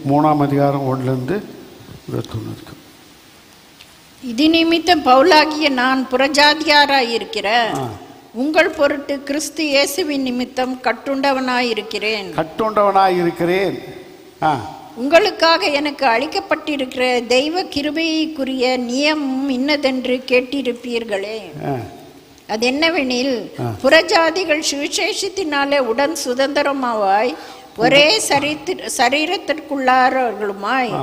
Speaker 4: 3ஆம் அதிகாரம் 1-21.
Speaker 5: இது நிமித்தம் பவுலாகிய நான் புறஜாதியாராயிருக்கிற உங்கள் பொருட்டு கிறிஸ்து இயேசுவின் நிமித்தம் கட்டுண்டவனாயிருக்கிறேன். உங்களுக்காக எனக்கு அளிக்கப்பட்டிருக்கிற தெய்வ கிருபைக்குரிய நியமம் இன்னதென்று கேட்டிருப்பீர்களே. அது என்னவெனில், புறஜாதிகள் சுவிசேஷத்தினாலே உடன் சுதந்திரமாவாய் ஒரே சரீரத்திற்குள்ளார்களுமாய்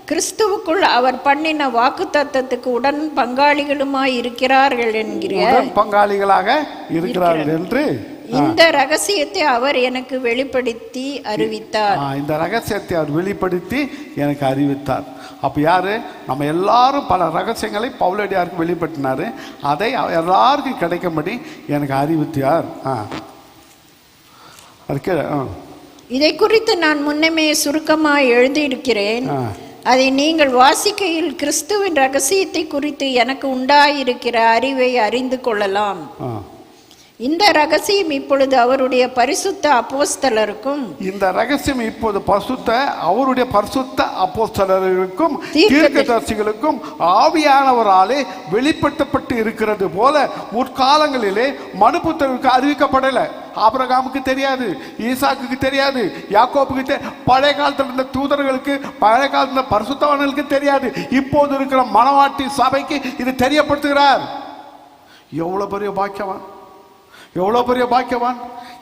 Speaker 5: கிறிஸ்துவுக்குள் அவர் பண்ணின வாக்குத்தத்தத்துக்கு உடன் பங்காளிகளுமாய் இருக்கிறார்கள் என்கிற
Speaker 4: உடன் பங்காளிகளாக இருக்கிறார்கள் என்று
Speaker 5: இந்த ரகசியத்தை அவர் எனக்கு வெளிப்படுத்தி அறிவித்தார்.
Speaker 4: இந்த ரகசியத்தை அவர் வெளிப்படுத்தி எனக்கு அறிவித்தார். அப்போ யாரு? நம்ம எல்லாரும் பல ரகசியங்களை பவுலடியாருக்கு வெளிப்படுத்தினாரு. அதை எல்லாருக்கும் கிடைக்கும்படி எனக்கு அறிவித்தார்.
Speaker 5: இதை குறித்து நான் முன்னமே சுருக்கமாக எழுதியிருக்கிறேன். அதை நீங்கள் வாசிக்கையில் கிறிஸ்துவின் ரகசியத்தை குறித்து எனக்கு உண்டாயிருக்கிற அறிவை அறிந்து கொள்ளலாம். இந்த ரகசியம் இப்பொழுது அவருடைய பரிசுத்த அப்போஸ்தலருக்கும்
Speaker 4: அவருடைய பரிசுத்த அப்போஸ்தலருக்கும் தீர்க்கதரிசிகளுக்கும் ஆவியானவராலே வெளிப்படுத்தப்பட்டு இருக்கிறது போல முற்காலங்களிலே மனுபுத்திரருக்கு அறிவிக்கப்படல. ஆபிரகாமுக்கு தெரியாது, ஈசாக்குக்கு தெரியாது, யாக்கோபுக்கு பழைய காலத்தில் இருந்த தூதர்களுக்கு, பழைய காலத்தில் பரிசுத்தவான்களுக்கு தெரியாது. இப்போது இருக்கிற மனவாட்டி சபைக்கு இது தெரியப்படுத்துகிறார். எவ்வளவு பெரிய பாக்கியவான், எவ்வளவு பெரிய பாக்கியவான்!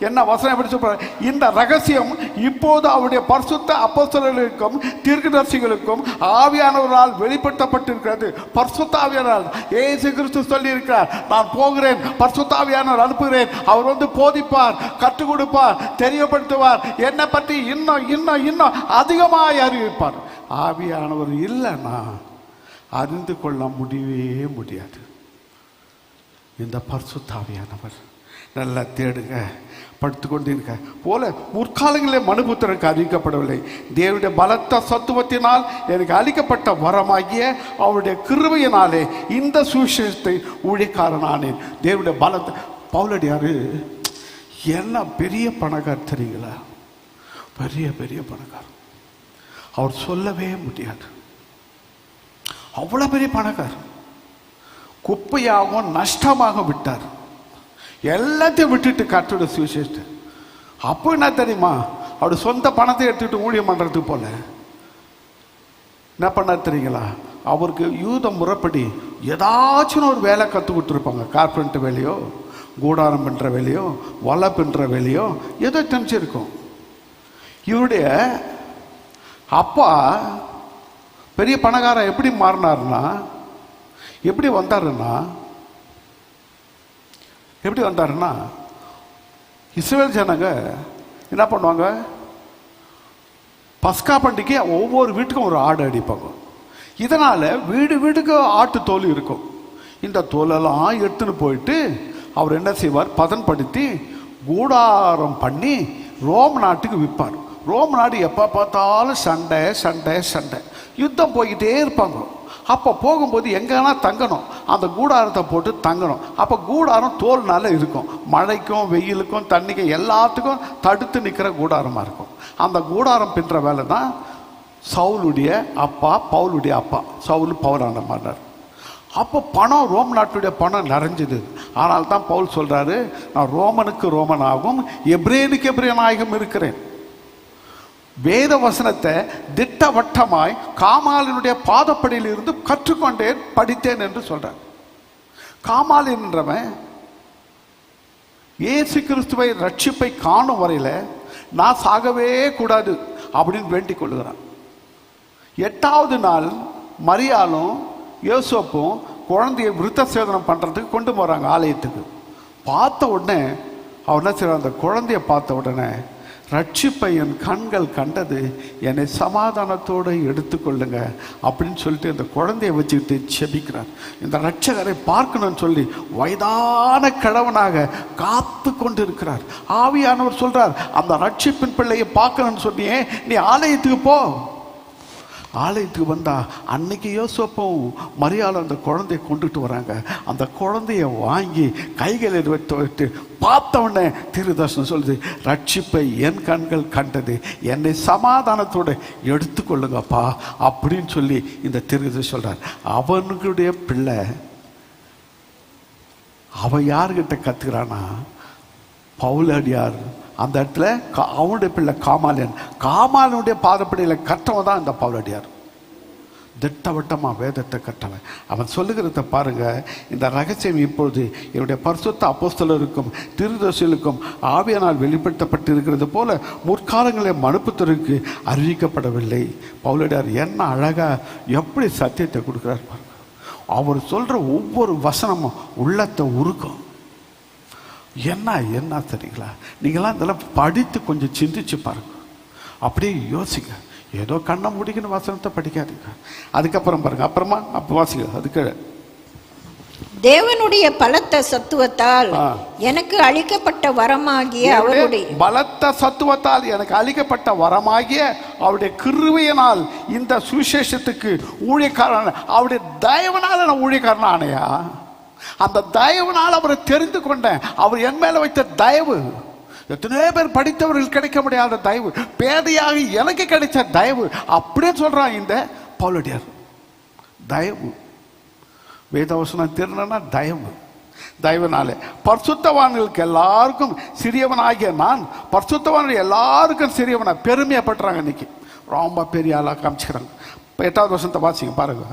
Speaker 4: என்ன வசனம் எப்படி சொல்றார்? இந்த ரகசியம் இப்போது அவருடைய பரிசுத்த அப்போஸ்தலர்களுக்கும் தீர்க்கதரிசிகளுக்கும் ஆவியானவரால் வெளிப்படுத்தப்பட்டிருக்கிறது. பரிசுத்த ஆவியானவரால் இயேசு கிறிஸ்து சொல்லி இருக்கிறார், நான் போகிறேன், பரிசுத்த ஆவியானவர் அனுப்புகிறேன், அவர் வந்து போதிப்பார், கற்றுக் கொடுப்பார், தெரியப்படுத்துவார், என்னை பற்றி இன்னும் இன்னும் இன்னும் அதிகமாய் அறிவிப்பார். ஆவியானவர் இல்லைன்னா அறிந்து கொள்ள முடியவே முடியாது. இந்த பரிசுத்த ஆவியானவர் நல்லா தேடுங்க, படுத்துக்கொண்டிருக்க போல முற்காலங்களிலே மனுபுத்திரருக்கு அறிவிக்கப்படவில்லை. தேவனுடைய பலத்த சத்துவத்தினால் எனக்கு அளிக்கப்பட்ட வரமாகிய அவருடைய கிருபையினாலே இந்த சுவிசேஷத்தை ஊழியக்காரனானேன். தேவனுடைய பலத்தை பவுலடியாரு என்ன பெரிய பணக்கார் தெரியுங்களா? பெரிய பெரிய பணக்கார். அவர் சொல்லவே முடியாது, அவ்வளோ பெரிய பணக்கார். குப்பையாகவும் நஷ்டமாக விட்டார். எல்லாத்தையும் விட்டுட்டு கர்த்தருடைய சுவிசேஷத்தை. அப்போ என்ன தெரியுமா? அவருடைய சொந்த பணத்தை எடுத்துக்கிட்டு ஊழியம் பண்ணுறதுக்கு போல என்ன பண்ணார் தெரியுங்களா? அவருக்கு யூத முறைப்படி ஏதாச்சும் ஒரு வேலை கற்றுக் கொடுத்துருப்பாங்க. கார்பெண்டர் வேலையோ, கூடாரம் பண்ணுற வேலையோ, வலை பின்னுற வேலையோ ஏதோ தெரிஞ்சிருக்கும். இவருடைய அப்பா பெரிய பணக்காரன் எப்படி மாறினார்னா, எப்படி வந்தாருன்னா இஸ்ரவேல் ஜனங்க என்ன பண்ணுவாங்க? பஸ்கா பண்டிகை ஒவ்வொரு வீட்டுக்கும் ஒரு ஆடு அடிப்பாங்க. இதனால வீடு வீட்டுக்கு ஆட்டு தோல் இருக்கும். இந்த தோலெல்லாம் எடுத்துன்னு போயிட்டு அவர் என்ன செய்வார்? பதன்படுத்தி கூடாரம் பண்ணி ரோம் நாட்டுக்கு விற்பார். ரோம் நாடு எப்போ பார்த்தாலும் சண்டை சண்டை சண்டை, யுத்தம் போய்கிட்டே இருப்பாங்க. அப்போ போகும்போது எங்கன்னா தங்கணும், அந்த கூடாரத்தை போட்டு தங்கணும். அப்போ கூடாரம் தோல்னால இருக்கும், மழைக்கும் வெயிலுக்கும் தண்ணிக்கும் எல்லாத்துக்கும் தடுத்து நிற்கிற கூடாரமாக இருக்கும். அந்த கூடாரம் பின்ற வேலை தான் சவுலுடைய அப்பா, பவுலுடைய அப்பா. சவுல் பவுலான மாறினார். அப்போ பணம், ரோம் நாட்டுடைய பணம் நிறைஞ்சது. ஆனால் தான் பவுல் சொல்கிறாரு, நான் ரோமனுக்கு ரோமனாகவும் எப்ரேனுக்கு எப்ரேனாகவும் இருக்கிறேன். வேத வசனத்தை திட்டவட்டமாய் காமாலினுடைய பாதப்படியில் இருந்து கற்றுக்கொண்டேன், படித்தேன் என்று சொல்றார். காமாலின்றவன் இயேசு கிறிஸ்துவை ரட்சிப்பை காணும் வரையில நான் சாகவே கூடாது அப்படின்னு வேண்டிக் கொள்ளுகிறான். 8வது நாள் மரியாளும் யோசேப்பும் குழந்தையை விருத்த சேதனம் பண்றதுக்கு கொண்டு போறாங்க ஆலயத்துக்கு. பார்த்த உடனே அவர் என்ன செய்யறார்? அந்த குழந்தைய பார்த்த உடனே, ரட்சிப்பை என் கண்கள் கண்டது, என்னை சமாதானத்தோடு எடுத்துக்கொள்ளுங்க அப்படின்னு சொல்லிட்டு அந்த குழந்தைய வச்சுக்கிட்டு செபிக்கிறார். இந்த ரட்சகரை பார்க்கணும்னு சொல்லி வயதான கிழவனாக காத்து கொண்டு இருக்கிறார். ஆவியானவர் சொல்றார், அந்த ரட்சிப்பின் பிள்ளையை பார்க்கணும்னு சொன்னியே, நீ ஆலயத்துக்கு போ. ஆலயத்துக்கு வந்தா அன்னைக்கு யோசேப்பும் மரியாதை அந்த குழந்தைய கொண்டுட்டு வராங்க. அந்த குழந்தைய வாங்கி கைகளில் வைத்து பார்த்தவொடனே தீர்க்கதரிசனம் சொல்லுது, ரட்சிப்பை என் கண்கள் கண்டது, என்னை சமாதானத்தோடு எடுத்துக்கொள்ளுங்கப்பா அப்படின்னு சொல்லி இந்த தீர்க்கதரிசனம் சொல்றார். அவனுடைய பிள்ளை அவன் யாருக்கிட்ட கத்துக்கிறானா? பவுலடியார். அந்த இடத்துல அவனுடைய பிள்ளை காமாலியன், காமாலினுடைய பாதப்படியில் கற்றவன் தான் இந்த பவுலடியார். திட்டவட்டமாக வேதத்தை கற்றவன். அவன் சொல்லுகிறத பாருங்க. இந்த ரகசியம் இப்பொழுது என்னுடைய பரிசுத்த அப்போஸ்தலருக்கும் தீர்க்கதரிசிகளுக்கும் ஆவியானால் வெளிப்படுத்தப்பட்டிருக்கிறது போல முற்காலங்களில் மனுப்புத்தருக்கு அறிவிக்கப்படவில்லை. பவுலடியார் என்ன அழகா எப்படி சத்தியத்தை கொடுக்குறார் பாருங்க. அவர் சொல்ற ஒவ்வொரு வசனமும் உள்ளத்தை உருக்கும். என்ன தெரியுங்களா, நீங்களாம் இதெல்லாம் படித்து கொஞ்சம் சிந்திச்சு பாருங்க, அப்படியே யோசிங்க. ஏதோ கண்ணை முடிக்கணும் வசனத்தை படிக்காதீங்க. அதுக்கப்புறம் பாருங்க, அப்புறமா அப்போ வாசிங்க. அதுக்கு
Speaker 5: தேவனுடைய பலத்த சத்துவத்தால் எனக்கு அளிக்கப்பட்ட வரமாகிய அவருடைய
Speaker 4: பலத்த சத்துவத்தால் எனக்கு அளிக்கப்பட்ட வரமாகிய அவருடைய கிருபையினால் இந்த சுவிசேஷத்துக்கு ஊழியக்காரன், அவருடைய தயவுனால நான் ஊழியக்காரன் ஆனையா. அந்த தயவுனால் அவரை தெரிந்து கொண்டேன். அவர் என் மேல வைத்த தயவு. எத்தனையோ பேர் படித்தவர்கள் கிடைக்க முடியாத தயவு, பேதையாக எனக்கு கிடைச்ச தயவு. அப்படியே சொல்றான் இந்த பவுலடியார். தயவு, வேதவசனம் தெரினா தயவு. தயவுனாலே பரிசுத்தவான்களுக்கு எல்லாருக்கும் சிறியவனாகிய நான், பரிசுத்தவான்கள் எல்லாருக்கும் சிறியவனா பெருமையப்படுறாங்க. இன்னைக்கு ரொம்ப பெரிய ஆளா காமிச்சுக்கிறாங்க. 8வது வசனத்தை வாசிங்க பாருங்க.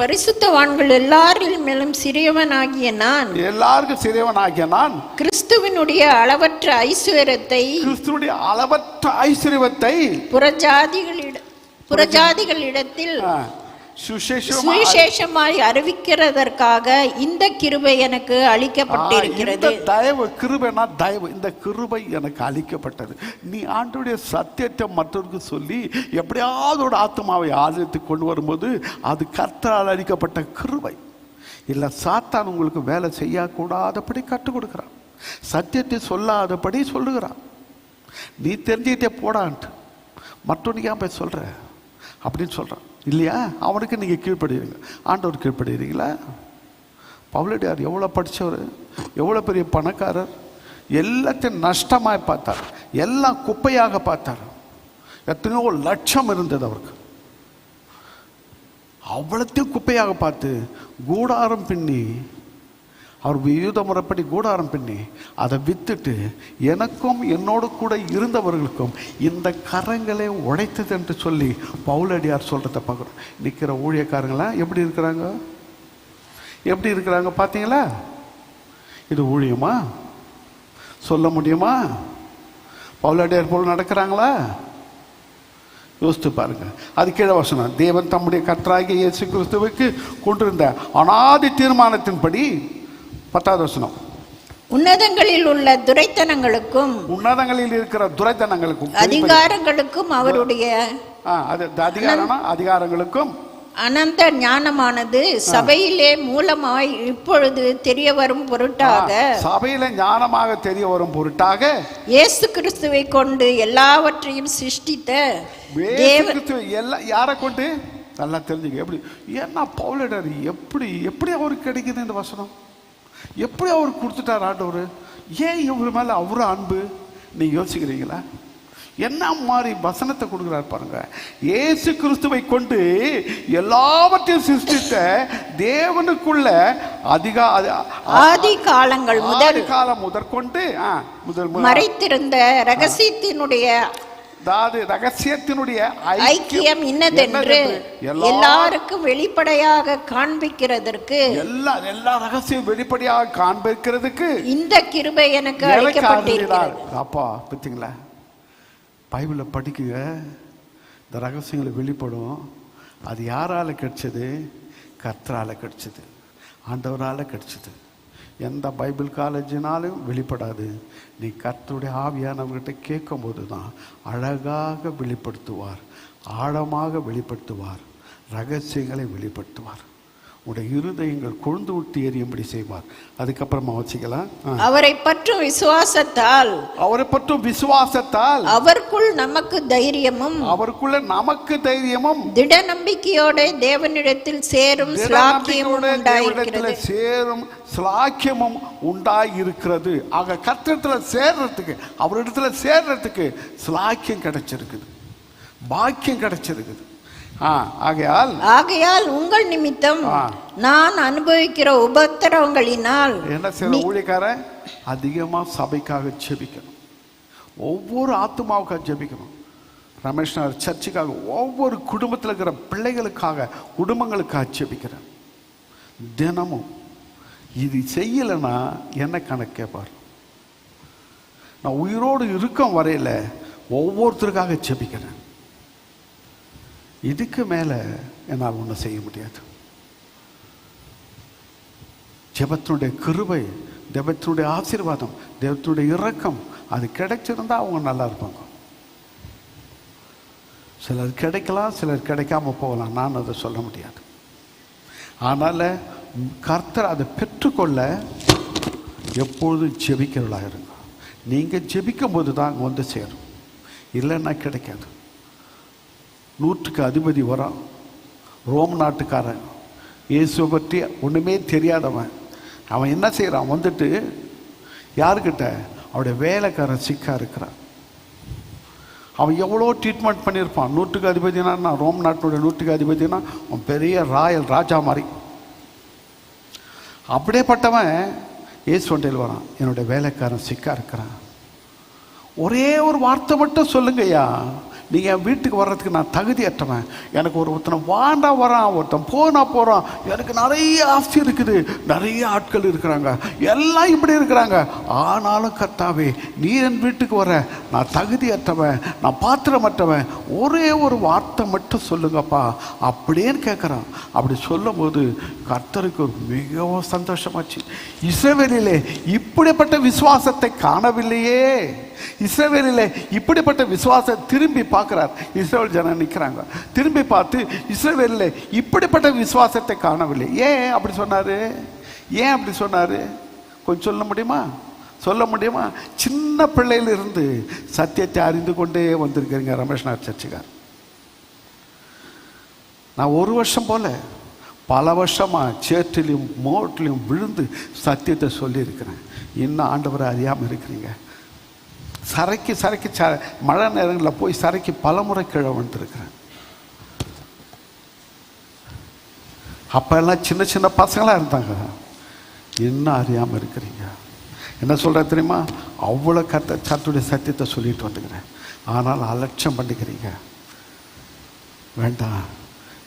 Speaker 5: பரிசுத்தவான்கள் எல்லாரின் மேலும் சிறியவனாகிய நான்,
Speaker 4: எல்லாருக்கும் சிறியவனாகிய நான்
Speaker 5: கிறிஸ்துவினுடைய அளவற்ற ஐஸ்வர்யத்தை,
Speaker 4: கிறிஸ்துவினுடைய அளவற்ற ஐஸ்வர்யத்தை
Speaker 5: புறஜாதிகளிடத்தில் சுவிசேஷமாய் அறிவிக்கிறதற்காக இந்த கிருபை எனக்கு அளிக்கப்பட்டிருக்கிறது.
Speaker 4: தயவு, கிருபைனா தயவு. இந்த கிருபை எனக்கு அளிக்கப்பட்டது. நீ ஆண்டவருடைய சத்தியத்தை மற்றவருக்கு சொல்லி எப்படியாவது ஒரு ஆத்மாவை ஆலயத்துக்கு கொண்டு வரும்போது அது கர்த்தரால் அளிக்கப்பட்ட கிருபை. இல்லை சாத்தான் உங்களுக்கு வேலை செய்யக்கூடாதபடி கற்றுக் கொடுக்குறான், சத்தியத்தை சொல்லாதபடி சொல்லுகிறான். நீ தெரிஞ்சுக்கிட்டே போடான்ட்டு மற்றவனுக்கு ஏன் போய் சொல்ற அப்படின்னு சொல்றான் இல்லையா? அவனுக்கு நீங்கள் கீழ்ப்படுவீங்க. ஆண்டவர் கீழ்ப்படுகிறீங்களா? பவுலடியார் எவ்வளோ படித்தவர், எவ்வளோ பெரிய பணக்காரர். எல்லாத்தையும் நஷ்டமாக பார்த்தார், எல்லாம் குப்பையாக பார்த்தார். எத்தனையோ லட்சம் இருந்தது அவருக்கு. அவ்வளோத்தையும் குப்பையாக பார்த்து கூடாரம் பின்னி, அவர் யூத முறைப்படி கூடாரம் பின்னி அதை வித்துட்டு எனக்கும் என்னோடு கூட இருந்தவர்களுக்கும் இந்த கரங்களே உடைத்தது என்று சொல்லி பவுலடியார் சொல்கிறத பார்க்குறோம். நிற்கிற ஊழியக்காரங்களாம் எப்படி இருக்கிறாங்க, எப்படி இருக்கிறாங்க பார்த்தீங்களா? இது ஊழியமா சொல்ல முடியுமா? பவுலடியார் போல் நடக்கிறாங்களா? யோசித்து பாருங்க. அது கீழே வசனம், தேவன் தம்முடைய கர்த்தராகிய இயேசு கிறிஸ்துவுக்கு கொண்டிருந்த அனாதி தீர்மானத்தின்படி 10வது வசனம்,
Speaker 5: உன்னதங்களில் உள்ள துரைத்தனங்களுக்கும்,
Speaker 4: உன்னதங்களில் இருக்கிற துரைத்தனங்களுக்கும்
Speaker 5: அதிகாரங்களுக்கும் அவருடைய
Speaker 4: அதிகாரங்களுக்கும்
Speaker 5: அனந்த ஞானமானது சபையிலே மூலமாய் இப்பொழுது தெரிய வரும் பொருட்டாக,
Speaker 4: சபையில ஞானமாக தெரிய வரும் பொருட்டாக
Speaker 5: இயேசு கிறிஸ்துவை கொண்டு எல்லாவற்றையும் சிருஷ்டித்த
Speaker 4: யாரை கொண்டு நல்லா தெரிஞ்சுக்க. எப்படி ஏன்னா பவுலடியார் எப்படி அவருக்கு கிடைக்குது இந்த வசனம்? எப்படி அவர் கொடுத்துட்டார் ஆண்டவர்? ஏன் இவர் மேல அவரு அன்பு? நீ யோசிக்கிறீங்களா? என்ன மாதிரி வசனத்தை கொடுக்கிறார் பாருங்க. இயேசு கிறிஸ்துவை கொண்டு எல்லாவற்றையும் சிருஷ்டித்த தேவனுக்குள்ள
Speaker 5: ஆதி காலங்கள்
Speaker 4: முதற்கொண்டு
Speaker 5: மறைத்திருந்த ரகசியத்தினுடைய ஐக்கியம் இன்னதென்று எல்லாருக்கும் வெளிப்படையாக காண்பிக்கிறதற்கு,
Speaker 4: எல்லா ரகசியம் வெளிப்படையாக காண்பிக்கிறதுக்கு
Speaker 5: இந்த கிருபை எனக்கு அளிக்கப்பட்டிருக்கிறது.
Speaker 4: அப்பா பார்த்தீங்களா, பைபிளை படிக்குங்க, இந்த ரகசியங்களை வெளிப்படும். அது யாரால கிடைச்சது? கர்த்தரால கிடைச்சது, ஆண்டவரால் கிடைச்சது. எந்த பைபிள் காலேஜினாலும் வெளிப்படாது. நீ கர்த்தருடைய ஆவியானவர்கிட்ட கேட்கும் போது தான் அழகாக வெளிப்படுத்துவார், ஆழமாக வெளிப்படுத்துவார், ரகசியங்களை வெளிப்படுத்துவார். உடைய இருதயங்கள் கொழுந்து விட்டு எரியும்படி செய்வார். அதுக்கப்புறமா வச்சுக்கலாம்,
Speaker 5: அவரை பற்றும் விசுவாசத்தால்
Speaker 4: அவருக்குள்ள
Speaker 5: நமக்கு தைரியமும், திட நம்பிக்கையோட தேவனிடத்தில் சேரும்
Speaker 4: ஸ்லாக்கியமும் உண்டாயிருக்கிறது. ஆக கர்த்தரிடத்துல சேர்றதுக்கு, அவரிடத்துல சேர்றதுக்கு ஸ்லாக்கியம் கிடைச்சிருக்குது, பாக்கியம் கிடைச்சிருக்குது.
Speaker 5: ஆகையால் உங்கள் நிமித்தம் நான் அனுபவிக்கிற உபத்திரவங்களினால்
Speaker 4: என்ன செய்யணும்? ஊழியக்காரன் அதிகமா சபைக்காக ஜெபிக்கணும், ஒவ்வொரு ஆத்துமாவுக்காக ஜெபிக்கணும். ரமேஷ் நகர் சர்ச்சுக்காக ஒவ்வொரு குடும்பத்தில் இருக்கிற பிள்ளைகளுக்காக, குடும்பங்களுக்காக ஜெபிக்கிறேன் தினமும். இது செய்யலைன்னா என்ன கணக்கு கேட்பார்? நான் உயிரோடு இருக்கும் வரையில ஒவ்வொருத்தருக்காக ஜெபிக்கிறேன். இதுக்கு மேலே என்னால் ஒன்றும் செய்ய முடியாது. ஜெபத்தினுடைய கிருபை, தெய்வத்தினுடைய ஆசீர்வாதம், தெய்வத்தினுடைய இரக்கம் அது கிடைச்சிருந்தா அவங்க நல்லா இருப்பாங்க. சிலர் கிடைக்கலாம், சிலர் கிடைக்காம போகலாம், நான் அதை சொல்ல முடியாது. ஆனால் கர்த்தர் அதை பெற்றுக்கொள்ள எப்பொழுதும் ஜெபிக்கிறவர்களாக இருங்க. நீங்கள் ஜெபிக்கும் போது தான் அங்கே வந்து சேரும், இல்லைன்னா கிடைக்காது. 100க்கு அதிபதி வரான், ரோம் நாட்டுக்காரன், இயேசுவை பற்றி ஒன்றுமே தெரியாதவன். அவன் என்ன செய்கிறான்? வந்துட்டு யாருக்கிட்ட? அவருடைய வேலைக்காரன் சிக்கா இருக்கிறான். அவன் எவ்வளோ ட்ரீட்மெண்ட் பண்ணியிருப்பான். 100க்கு அதிபதினா, ரோம் நாட்டினுடைய 100க்கு அதிபதினா அவன் பெரிய ராஜா மாதிரி. அப்படியேப்பட்டவன் இயேசுவண்டையில் வரான். என்னுடைய வேலைக்காரன் சிக்கா இருக்கிறான், ஒரே ஒரு வார்த்தை மட்டும் சொல்லுங்கய்யா, நீங்கள் என் வீட்டுக்கு வர்றதுக்கு நான் தகுதியற்றவன். எனக்கு ஒருத்தனை வாண்டா வரான், ஒருத்தன் போனா போகிறான், எனக்கு நிறைய ஆஸ்தி இருக்குது, நிறைய ஆட்கள் இருக்கிறாங்க, எல்லாம் இப்படி இருக்கிறாங்க. ஆனாலும் கர்த்தாவே, நீ என் வீட்டுக்கு வர, நான் தகுதியற்றவன், நான் பாத்திரமற்றவன், ஒரே ஒரு வார்த்தை மட்டும் சொல்லுங்கப்பா அப்படின்னு கேட்குறான். அப்படி சொல்லும் போது கர்த்தருக்கு மிகவும் சந்தோஷமாச்சு. இஸ்ரவேலிலே இப்படிப்பட்ட விசுவாசத்தை காணவில்லையே. இஸ்ரவேலிலே இப்படிப்பட்ட விசுவாசம் திரும்பி பார்க்கிறார். இஸ்ரவேல் ஜனம் நிற்கிறாங்க, திரும்பி பார்த்து இஸ்ரவேலிலே இப்படிப்பட்ட விசுவாசத்தை காணவில்லை. ஏன் அப்படி சொன்னாரு? ஏன் அப்படி சொன்னாரு? கொஞ்சம் சொல்ல முடியுமா? சொல்ல முடியுமா? சின்ன பிள்ளையிலிருந்து சத்தியத்தை அறிந்து கொண்டே வந்திருக்கிறீங்க ரமேஷ் நகர் சர்ச்சுக்கார். நான் ஒரு வருஷம் போல பல வருஷமாக சேற்றிலையும் மோட்டிலையும் விழுந்து சத்தியத்தை சொல்லியிருக்கிறேன். இன்னும் ஆண்டவரை அறியாமல் இருக்கிறீங்க. சரைக்கு மழை நேரங்களில் போய் சரைக்கு பலமுறை கீழே வந்துருக்கிறேன். அப்போ எல்லாம் சின்ன சின்ன பசங்களாக இருந்தாங்க. இன்னும் அறியாமல் இருக்கிறீங்க. என்ன சொல்கிறேன் தெரியுமா? அவ்வளோ கர்த்தருடைய சத்தியத்தை சொல்லிட்டு வந்துக்கிறேன், ஆனால் அலட்சியம் பண்ணிக்கிறீங்க. வேண்டாம்,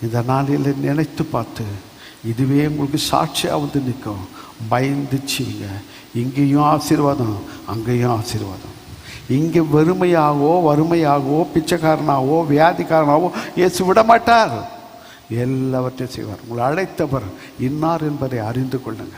Speaker 4: இந்த நாளில் நினைத்து பார்த்து இதுவே உங்களுக்கு சாட்சியாக வந்து நிற்கும். பயந்துச்சுங்க. இங்கேயும் ஆசீர்வாதம், அங்கேயும் ஆசீர்வாதம். இங்கே வறுமையாகவோ பிச்சைக்காரனாகவோ வியாதிக்காரனாகவோ இயேசு விட மாட்டார், எல்லாவற்றையும் செய்வார். உங்களை அழைத்தவர் இன்னார் என்பதை அறிந்து கொள்ளுங்க.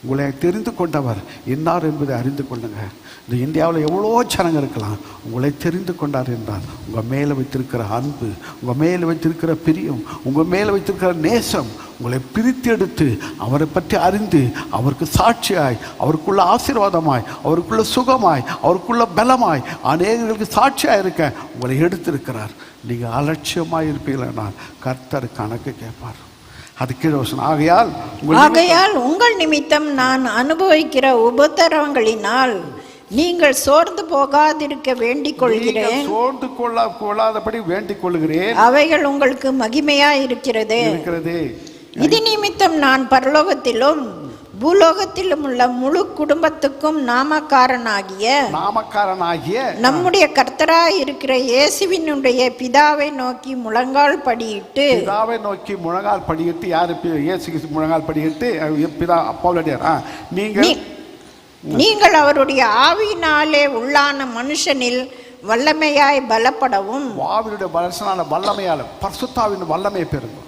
Speaker 4: உங்களை தெரிந்து கொண்டவர் இன்னார் என்பதை அறிந்து கொள்ளுங்க. இந்த இந்தியாவில் எவ்வளோ ஜனங்க இருக்கலாம், உங்களை தெரிந்து கொண்டார் என்றால் உங்கள் மேலே வைத்திருக்கிற அன்பு, உங்கள் மேலே வைத்திருக்கிற பிரியம், உங்கள் மேலே வைத்திருக்கிற நேசம் உங்களை பிரித்து எடுத்து அவரை பற்றி அறிந்து அவருக்கு சாட்சியாய், அவருக்குள்ள ஆசீர்வாதமாய், அவருக்குள்ள சுகமாய், அவருக்குள்ள பலமாய் அநேகர்களுக்கு சாட்சியாக இருக்க உங்களை எடுத்திருக்கிறார். நீங்கள் அலட்சியமாக இருப்பீங்களா? கர்த்தர் கணக்கு கேட்பார். அது கீழே
Speaker 5: ஆகையால் உங்கள் நிமித்தம் நான் அனுபவிக்கிற உபத்திரவங்களினால் நீங்கள் சோர்ந்து போகாதிருக்க வேண்டிக் கொள்கிறேன்.
Speaker 4: சோர்ந்து கொள்ளாதபடி வேண்டிக் கொள்கிறேன்.
Speaker 5: அவைகள் உங்களுக்கு மகிமையா இருக்கிறது. இது நிமித்தம் நான் பரலோகத்திலும் பூலோகத்திலும் உள்ள முழு குடும்பத்துக்கும் நாமக்காரனாகிய நம்முடைய கர்த்தராய் இருக்கிற இயேசுவினுடைய பிதாவை நோக்கி முழங்கால் படியிட்டு,
Speaker 4: யாரு? இயேசு முழங்கால் படியிட்டு பிதா பவுலடியார்.
Speaker 5: நீங்கள் அவருடைய ஆவியினாலே உள்ளான மனுஷனில் வல்லமையாய் பலப்படவும்,
Speaker 4: ஆவியுடைய வல்லமையால பரிசுத்தாவின் வல்லமையை பெறுங்க,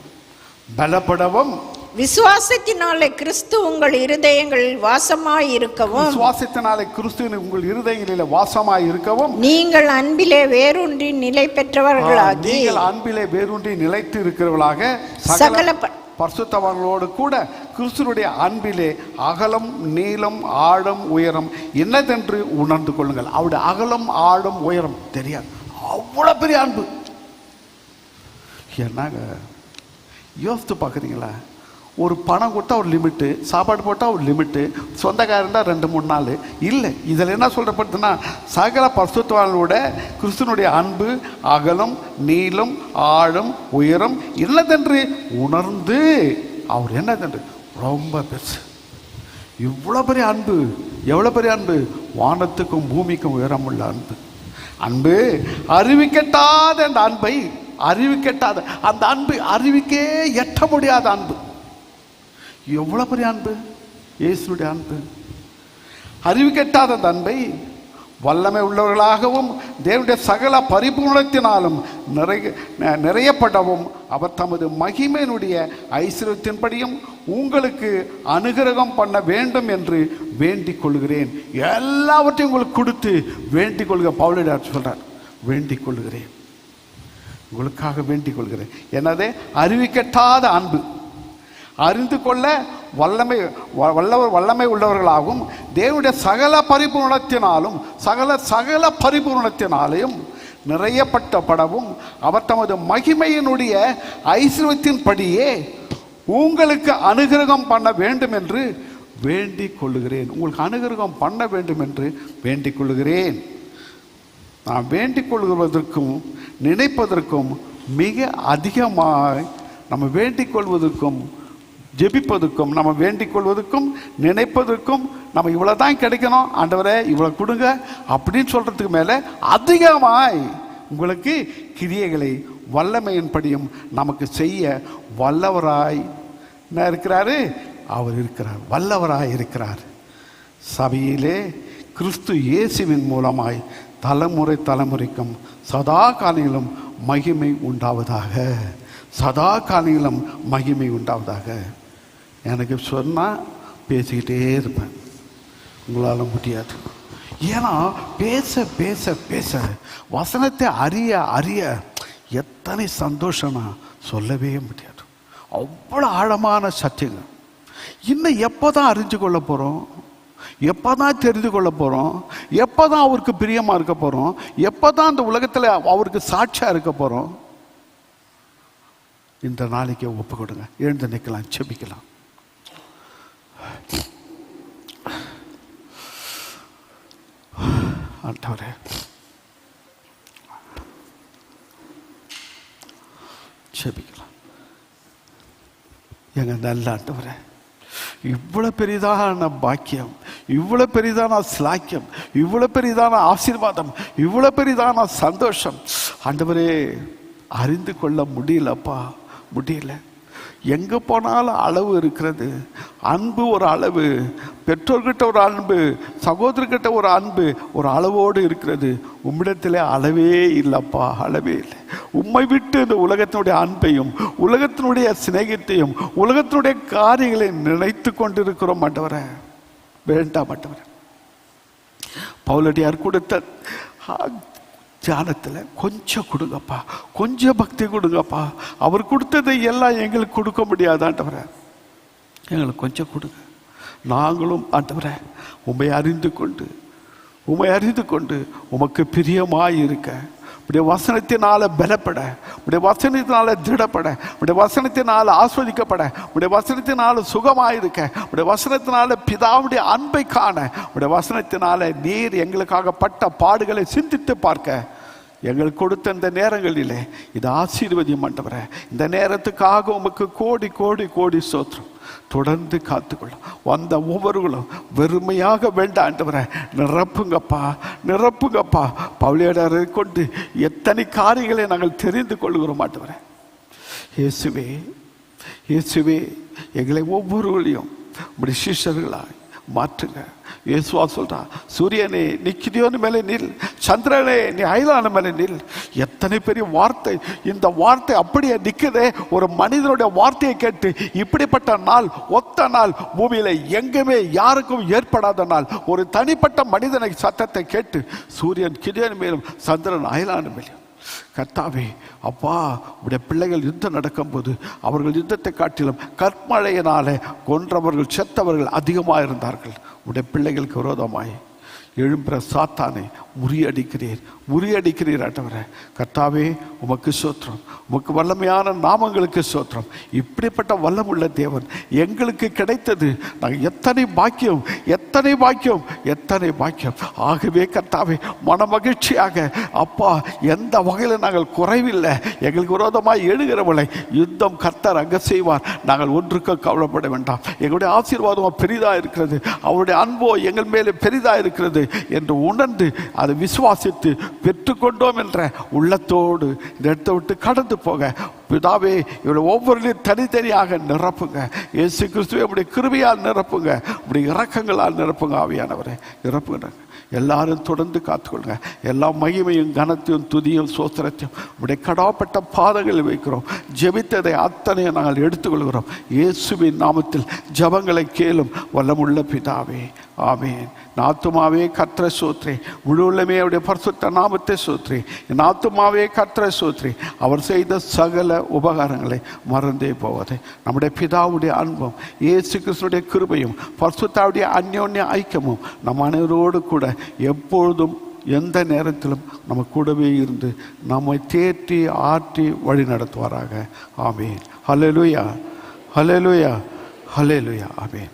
Speaker 4: பலப்படவும்,
Speaker 5: விசுவாசத்தினாலே கிறிஸ்து உங்கள் இருதயங்களில் வாசமாய் இருக்கவும்,
Speaker 4: விசுவாசத்தினாலே கிறிஸ்து உங்கள் இருதயங்களில் வாசமாய் இருக்கவும்,
Speaker 5: நீங்கள் அன்பிலே வேரூன்றி நிலை பெற்றவர்களாகி,
Speaker 4: நீங்கள் அன்பிலே வேரூன்றி நிலைத்து இருக்கிறவர்களாக சகல பரிசுத்தவான்களோடு கூட கிறிஸ்துவுடைய அன்பிலே அகலம் நீளம் ஆழம் உயரம் என்னதென்று உணர்ந்து கொள்ளுங்கள். அவருடைய அகலம் ஆழம் உயரம் தெரியாது, அவ்வளோ பெரிய அன்பு. என்னங்க யோசித்து பார்க்குறீங்களா? ஒரு பணம் கொடுத்தா ஒரு லிமிட்டு, சாப்பாடு போட்டால் ஒரு லிமிட்டு, சொந்தக்காரண்டா 2-3 நாள் இல்லை. இதில் என்ன சொல்கிறப்பட்டுன்னா சகல பரிசுத்தவான்களோட கிறிஸ்துவனுடைய அன்பு அகலம் நீளம் ஆழம் உயரம் என்னதென்று உணர்ந்து, அவர் என்னதென்று ரொம்ப பெருசு. இவ்வளோ பெரிய அன்பு, எவ்வளோ பெரிய அன்பு! வானத்துக்கும் பூமிக்கும் உயரமுள்ள அன்பு. அன்பு அறிவிக்கட்டாத அந்த அன்பை, அறிவிக்கட்டாத அந்த அன்பு, அறிவிக்கே எட்ட முடியாத அன்பு. எவ்வளவு பெரிய அன்பு இயேசுடைய அன்பு! அறிவிக்கட்டாத அந்த அன்பை வல்லமை உள்ளவர்களாகவும் தேவனுடைய சகல பரிபூர்ணத்தினாலும் நிறையப்படவும் அவர் தமது மகிமையினுடைய ஐஸ்வர்யத்தின்படியும் உங்களுக்கு அனுகிரகம் பண்ண வேண்டும் என்று வேண்டிக் கொள்கிறேன். எல்லாவற்றையும் உங்களுக்கு கொடுத்து வேண்டிக் கொள்க. பவுலடியார் சொல்றார், வேண்டிக் கொள்கிறேன், உங்களுக்காக வேண்டிக் கொள்கிறேன். என்னதே அறிவிக்கட்டாத அன்பு, அறிந்து கொள்ள வல்லமை உள்ளவர்களாகவும் தேவனுடைய சகல பரிபூர்ணத்தினாலும் நிறையப்படவும் அவர் தமது மகிமையினுடைய ஐஸ்வர்யத்தின்படியே உங்களுக்கு அனுகிரகம் பண்ண வேண்டும் என்று வேண்டிக் கொள்ளுகிறேன். உங்களுக்கு அனுகிரகம் பண்ண வேண்டும் என்று வேண்டிக் கொள்ளுகிறேன். நாம் வேண்டிக் கொள்வதற்கும் நினைப்பதற்கும் மிக அதிகமாக நம்ம வேண்டிக் கொள்வதற்கும் ஜெபிப்பதற்கும் நம்ம வேண்டிக் கொள்வதற்கும் நினைப்பதற்கும் நம்ம இவ்வளோதான் கிடைக்கணும் ஆண்டவரே இவ்வளோ கொடுங்க அப்படின்னு சொல்கிறதுக்கு மேலே அதிகமாய் உங்களுக்கு கிரியைகளை வல்லமையின்படியும் நமக்கு செய்ய வல்லவராய் என்ன இருக்கிறாரு? அவர் இருக்கிறார், வல்லவராய் இருக்கிறார். சபையிலே கிறிஸ்து இயேசுவின் மூலமாய் தலைமுறைக்கும் சதா காலங்களிலும் மகிமை உண்டாவதாக, சதா காலங்களிலும் மகிமை உண்டாவதாக. எனக்கு சொன்னால் பேசிக்கிட்டே இருப்பேன், உங்களால் முடியாது. ஏன்னா பேச பேச பேச வசனத்தை அறிய அறிய எத்தனை சந்தோஷமா சொல்லவே முடியாது. அவ்வளோ ஆழமான சத்தியங்கள். இன்னும் எப்போ தான் அறிஞ்சு கொள்ள போகிறோம்? எப்போ தான் தெரிந்து கொள்ள போகிறோம்? எப்போ தான் அவருக்கு பிரியமாக இருக்க போகிறோம்? எப்போ தான் அந்த உலகத்தில் அவருக்கு சாட்சியாக இருக்க போகிறோம்? இந்த நாளைக்கு ஒப்பு கொடுங்க, எழுந்து நிற்கலாம், செபிக்கலாம். ஆண்டவரே, செபிக்கலாம். எங்க நல்ல ஆண்டவரே, இவ்வளவு பெரிதான பாக்கியம், இவ்வளவு பெரிதான ஸ்லாக்கியம், இவ்வளவு பெரிதான ஆசீர்வாதம், இவ்வளவு பெரிதான சந்தோஷம் ஆண்டவரே அறிந்து கொள்ள முடியலப்பா, முடியல. எங்கே போனாலும் அளவு இருக்கிறது. அன்பு ஒரு அளவு, பெற்றோர்கிட்ட ஒரு அன்பு, சகோதரர்கிட்ட ஒரு அன்பு ஒரு அளவோடு இருக்கிறது. உம்மிடத்தில் அளவே இல்லைப்பா, அளவே இல்லை. உம்மை விட்டு இந்த உலகத்தினுடைய அன்பையும் உலகத்தினுடைய சிநேகத்தையும் உலகத்தினுடைய காரியங்களை நினைத்து கொண்டிருக்கிறோம் ஆண்டவரே. வேண்டாம் ஆண்டவரே. பவுலடியார் கொடுத்த தியானத்தில் கொஞ்சம் கொடுங்கப்பா, கொஞ்சம் பக்தி கொடுங்கப்பா. அவர் கொடுத்ததை எல்லாம் எங்களுக்கு கொடுக்க முடியாது ஆண்டவரே, எங்களுக்கு கொஞ்சம் கொடுங்க. நாங்களும் ஆண்டவரே உம்மை அறிந்து கொண்டு உமக்கு பிரியமாய் இருக்க, உடைய வசனத்தினால பலப்பட, உடைய வசனத்தினால திடப்பட, உடைய வசனத்தினால ஆஸ்வதிக்கப்பட, உடைய வசனத்தினால சுகமாயிருக்க, உடைய வசனத்தினால பிதாவுடைய அன்பை காண, உடைய வசனத்தினால நீர் எங்களுக்காக பட்ட பாடுகளை சிந்தித்து பார்க்க எங்களுக்கு கொடுத்த இந்த நேரங்களிலே இது ஆசீர்வதியும் ஆண்டவரே. இந்த நேரத்துக்காக உமக்கு கோடி கோடி கோடி ஸ்தோத்திரம். தொடர்ந்து காத்துக்கொள்ளும். வந்த ஒவ்வொருவர்களும் வெறுமையாக வேண்டாம் ஆண்டவரே, நிரப்புங்கப்பா, நிரப்புங்கப்பா. பவுலியடரை கொண்டு எத்தனை காரியங்களை நாங்கள் தெரிந்து கொள்கிறோம் ஆண்டவரே. இயேசுவே, இயேசுவே, எங்களை ஒவ்வொருவரையும் உம்முடைய சிஷ்யர்களாய் மாற்றுங்க. இயேசுவா சொல்றா, சூரியனே நீ கிதியோன் மேலே நில், சந்திரனே நீ ஐலான மேலே நில். எத்தனை பெரிய வார்த்தை! இந்த வார்த்தை அப்படியே நிற்குதே. ஒரு மனிதனுடைய வார்த்தையை கேட்டு இப்படிப்பட்ட நாள், ஒத்த நாள் பூமியில எங்குமே யாருக்கும் ஏற்படாத நாள். ஒரு தனிப்பட்ட மனிதனை சத்தத்தை கேட்டு சூரியன் கிதியோன் மேலும் சந்திரன் ஐலான மேலும். கர்த்தாவே அப்பா, உடைய பிள்ளைகள் யுத்தம் நடக்கும்போது அவர்கள் யுத்தத்தை காட்டிலும் கற்மழையினாலே கொன்றவர்கள் செத்தவர்கள் அதிகமாக இருந்தார்கள். உடைய பிள்ளைகளுக்கு விரோதமாய் எழும்புற சாத்தானை முறியடிக்கிறீர் ஆண்டவரே. கர்த்தாவே உமக்கு ஸ்தோத்திரம், உமக்கு வல்லமையான நாமங்களுக்கு ஸ்தோத்திரம். இப்படிப்பட்ட வல்லமுள்ள தேவன் எங்களுக்கு கிடைத்தது நாங்கள் எத்தனை பாக்கியம், எத்தனை பாக்கியம், எத்தனை பாக்கியம். ஆகவே கர்த்தாவே மன மகிழ்ச்சியாக அப்பா, எந்த வகையில் நாங்கள் குறைவில்லை. எங்களுக்கு விரோதமாக எழுகிறவளை யுத்தம் கர்த்தர் அங்கே செய்வார். நாங்கள் ஒன்றுக்கு கவலைப்பட வேண்டாம். எங்களுடைய ஆசீர்வாதம் பெரிதாக இருக்கிறது, அவருடைய அன்போ எங்கள் மேலே பெரிதாக இருக்கிறது. என்று உணர்ந்து அதை விசுவாசித்து பெற்றுக்கொண்டோம் என்ற உள்ளத்தோடு இந்த இடத்தை விட்டு கடந்து போக பிதாவே இவரை ஒவ்வொருளையும் தனித்தனியாக நிரப்புங்க. இயேசு கிறிஸ்துவை உடைய கிருபையால் நிரப்புங்க, உடைய இரக்கங்களால் நிரப்புங்க. ஆவியானவரை நிரப்புங்க. எல்லாரும் தொடர்ந்து காத்துக்கொள்ளுங்க. எல்லா மகிமையும் கனத்தையும் துதியும் சோத்திரத்தையும் உடைய கடாப்பட்ட பாதங்களில் வைக்கிறோம். ஜெபித்ததை அத்தனையும் நாங்கள் எடுத்துக்கொள்கிறோம். இயேசுவின் நாமத்தில் ஜபங்களை கேளும் வல்லமுள்ள பிதாவே, ஆமேன். ஆத்துமாவே கர்த்தரை சோத்ரி, முழு உள்ளமே அவருடைய பரிசுத்த நாமத்தை சோத்ரி. என் ஆத்துமாவே கர்த்தரை சோத்ரி, அவர் செய்த சகல உபகாரங்களை மறந்தே போவதை. நம்முடைய பிதாவுடைய அன்பும் இயேசு கிறிஸ்துடைய கிருபையும் பரிசுத்தாவுடைய அந்யோன்ய ஐக்கியமும் நம் அனைவரோடு கூட எப்பொழுதும் எந்த நேரத்திலும் நம்ம கூடவே இருந்து நம்மை தேற்றி ஆற்றி வழி நடத்துவாராக. ஆமேன். ஹல்லேலூயா, ஹல்லேலூயா, ஹல்லேலூயா. ஆமேன்.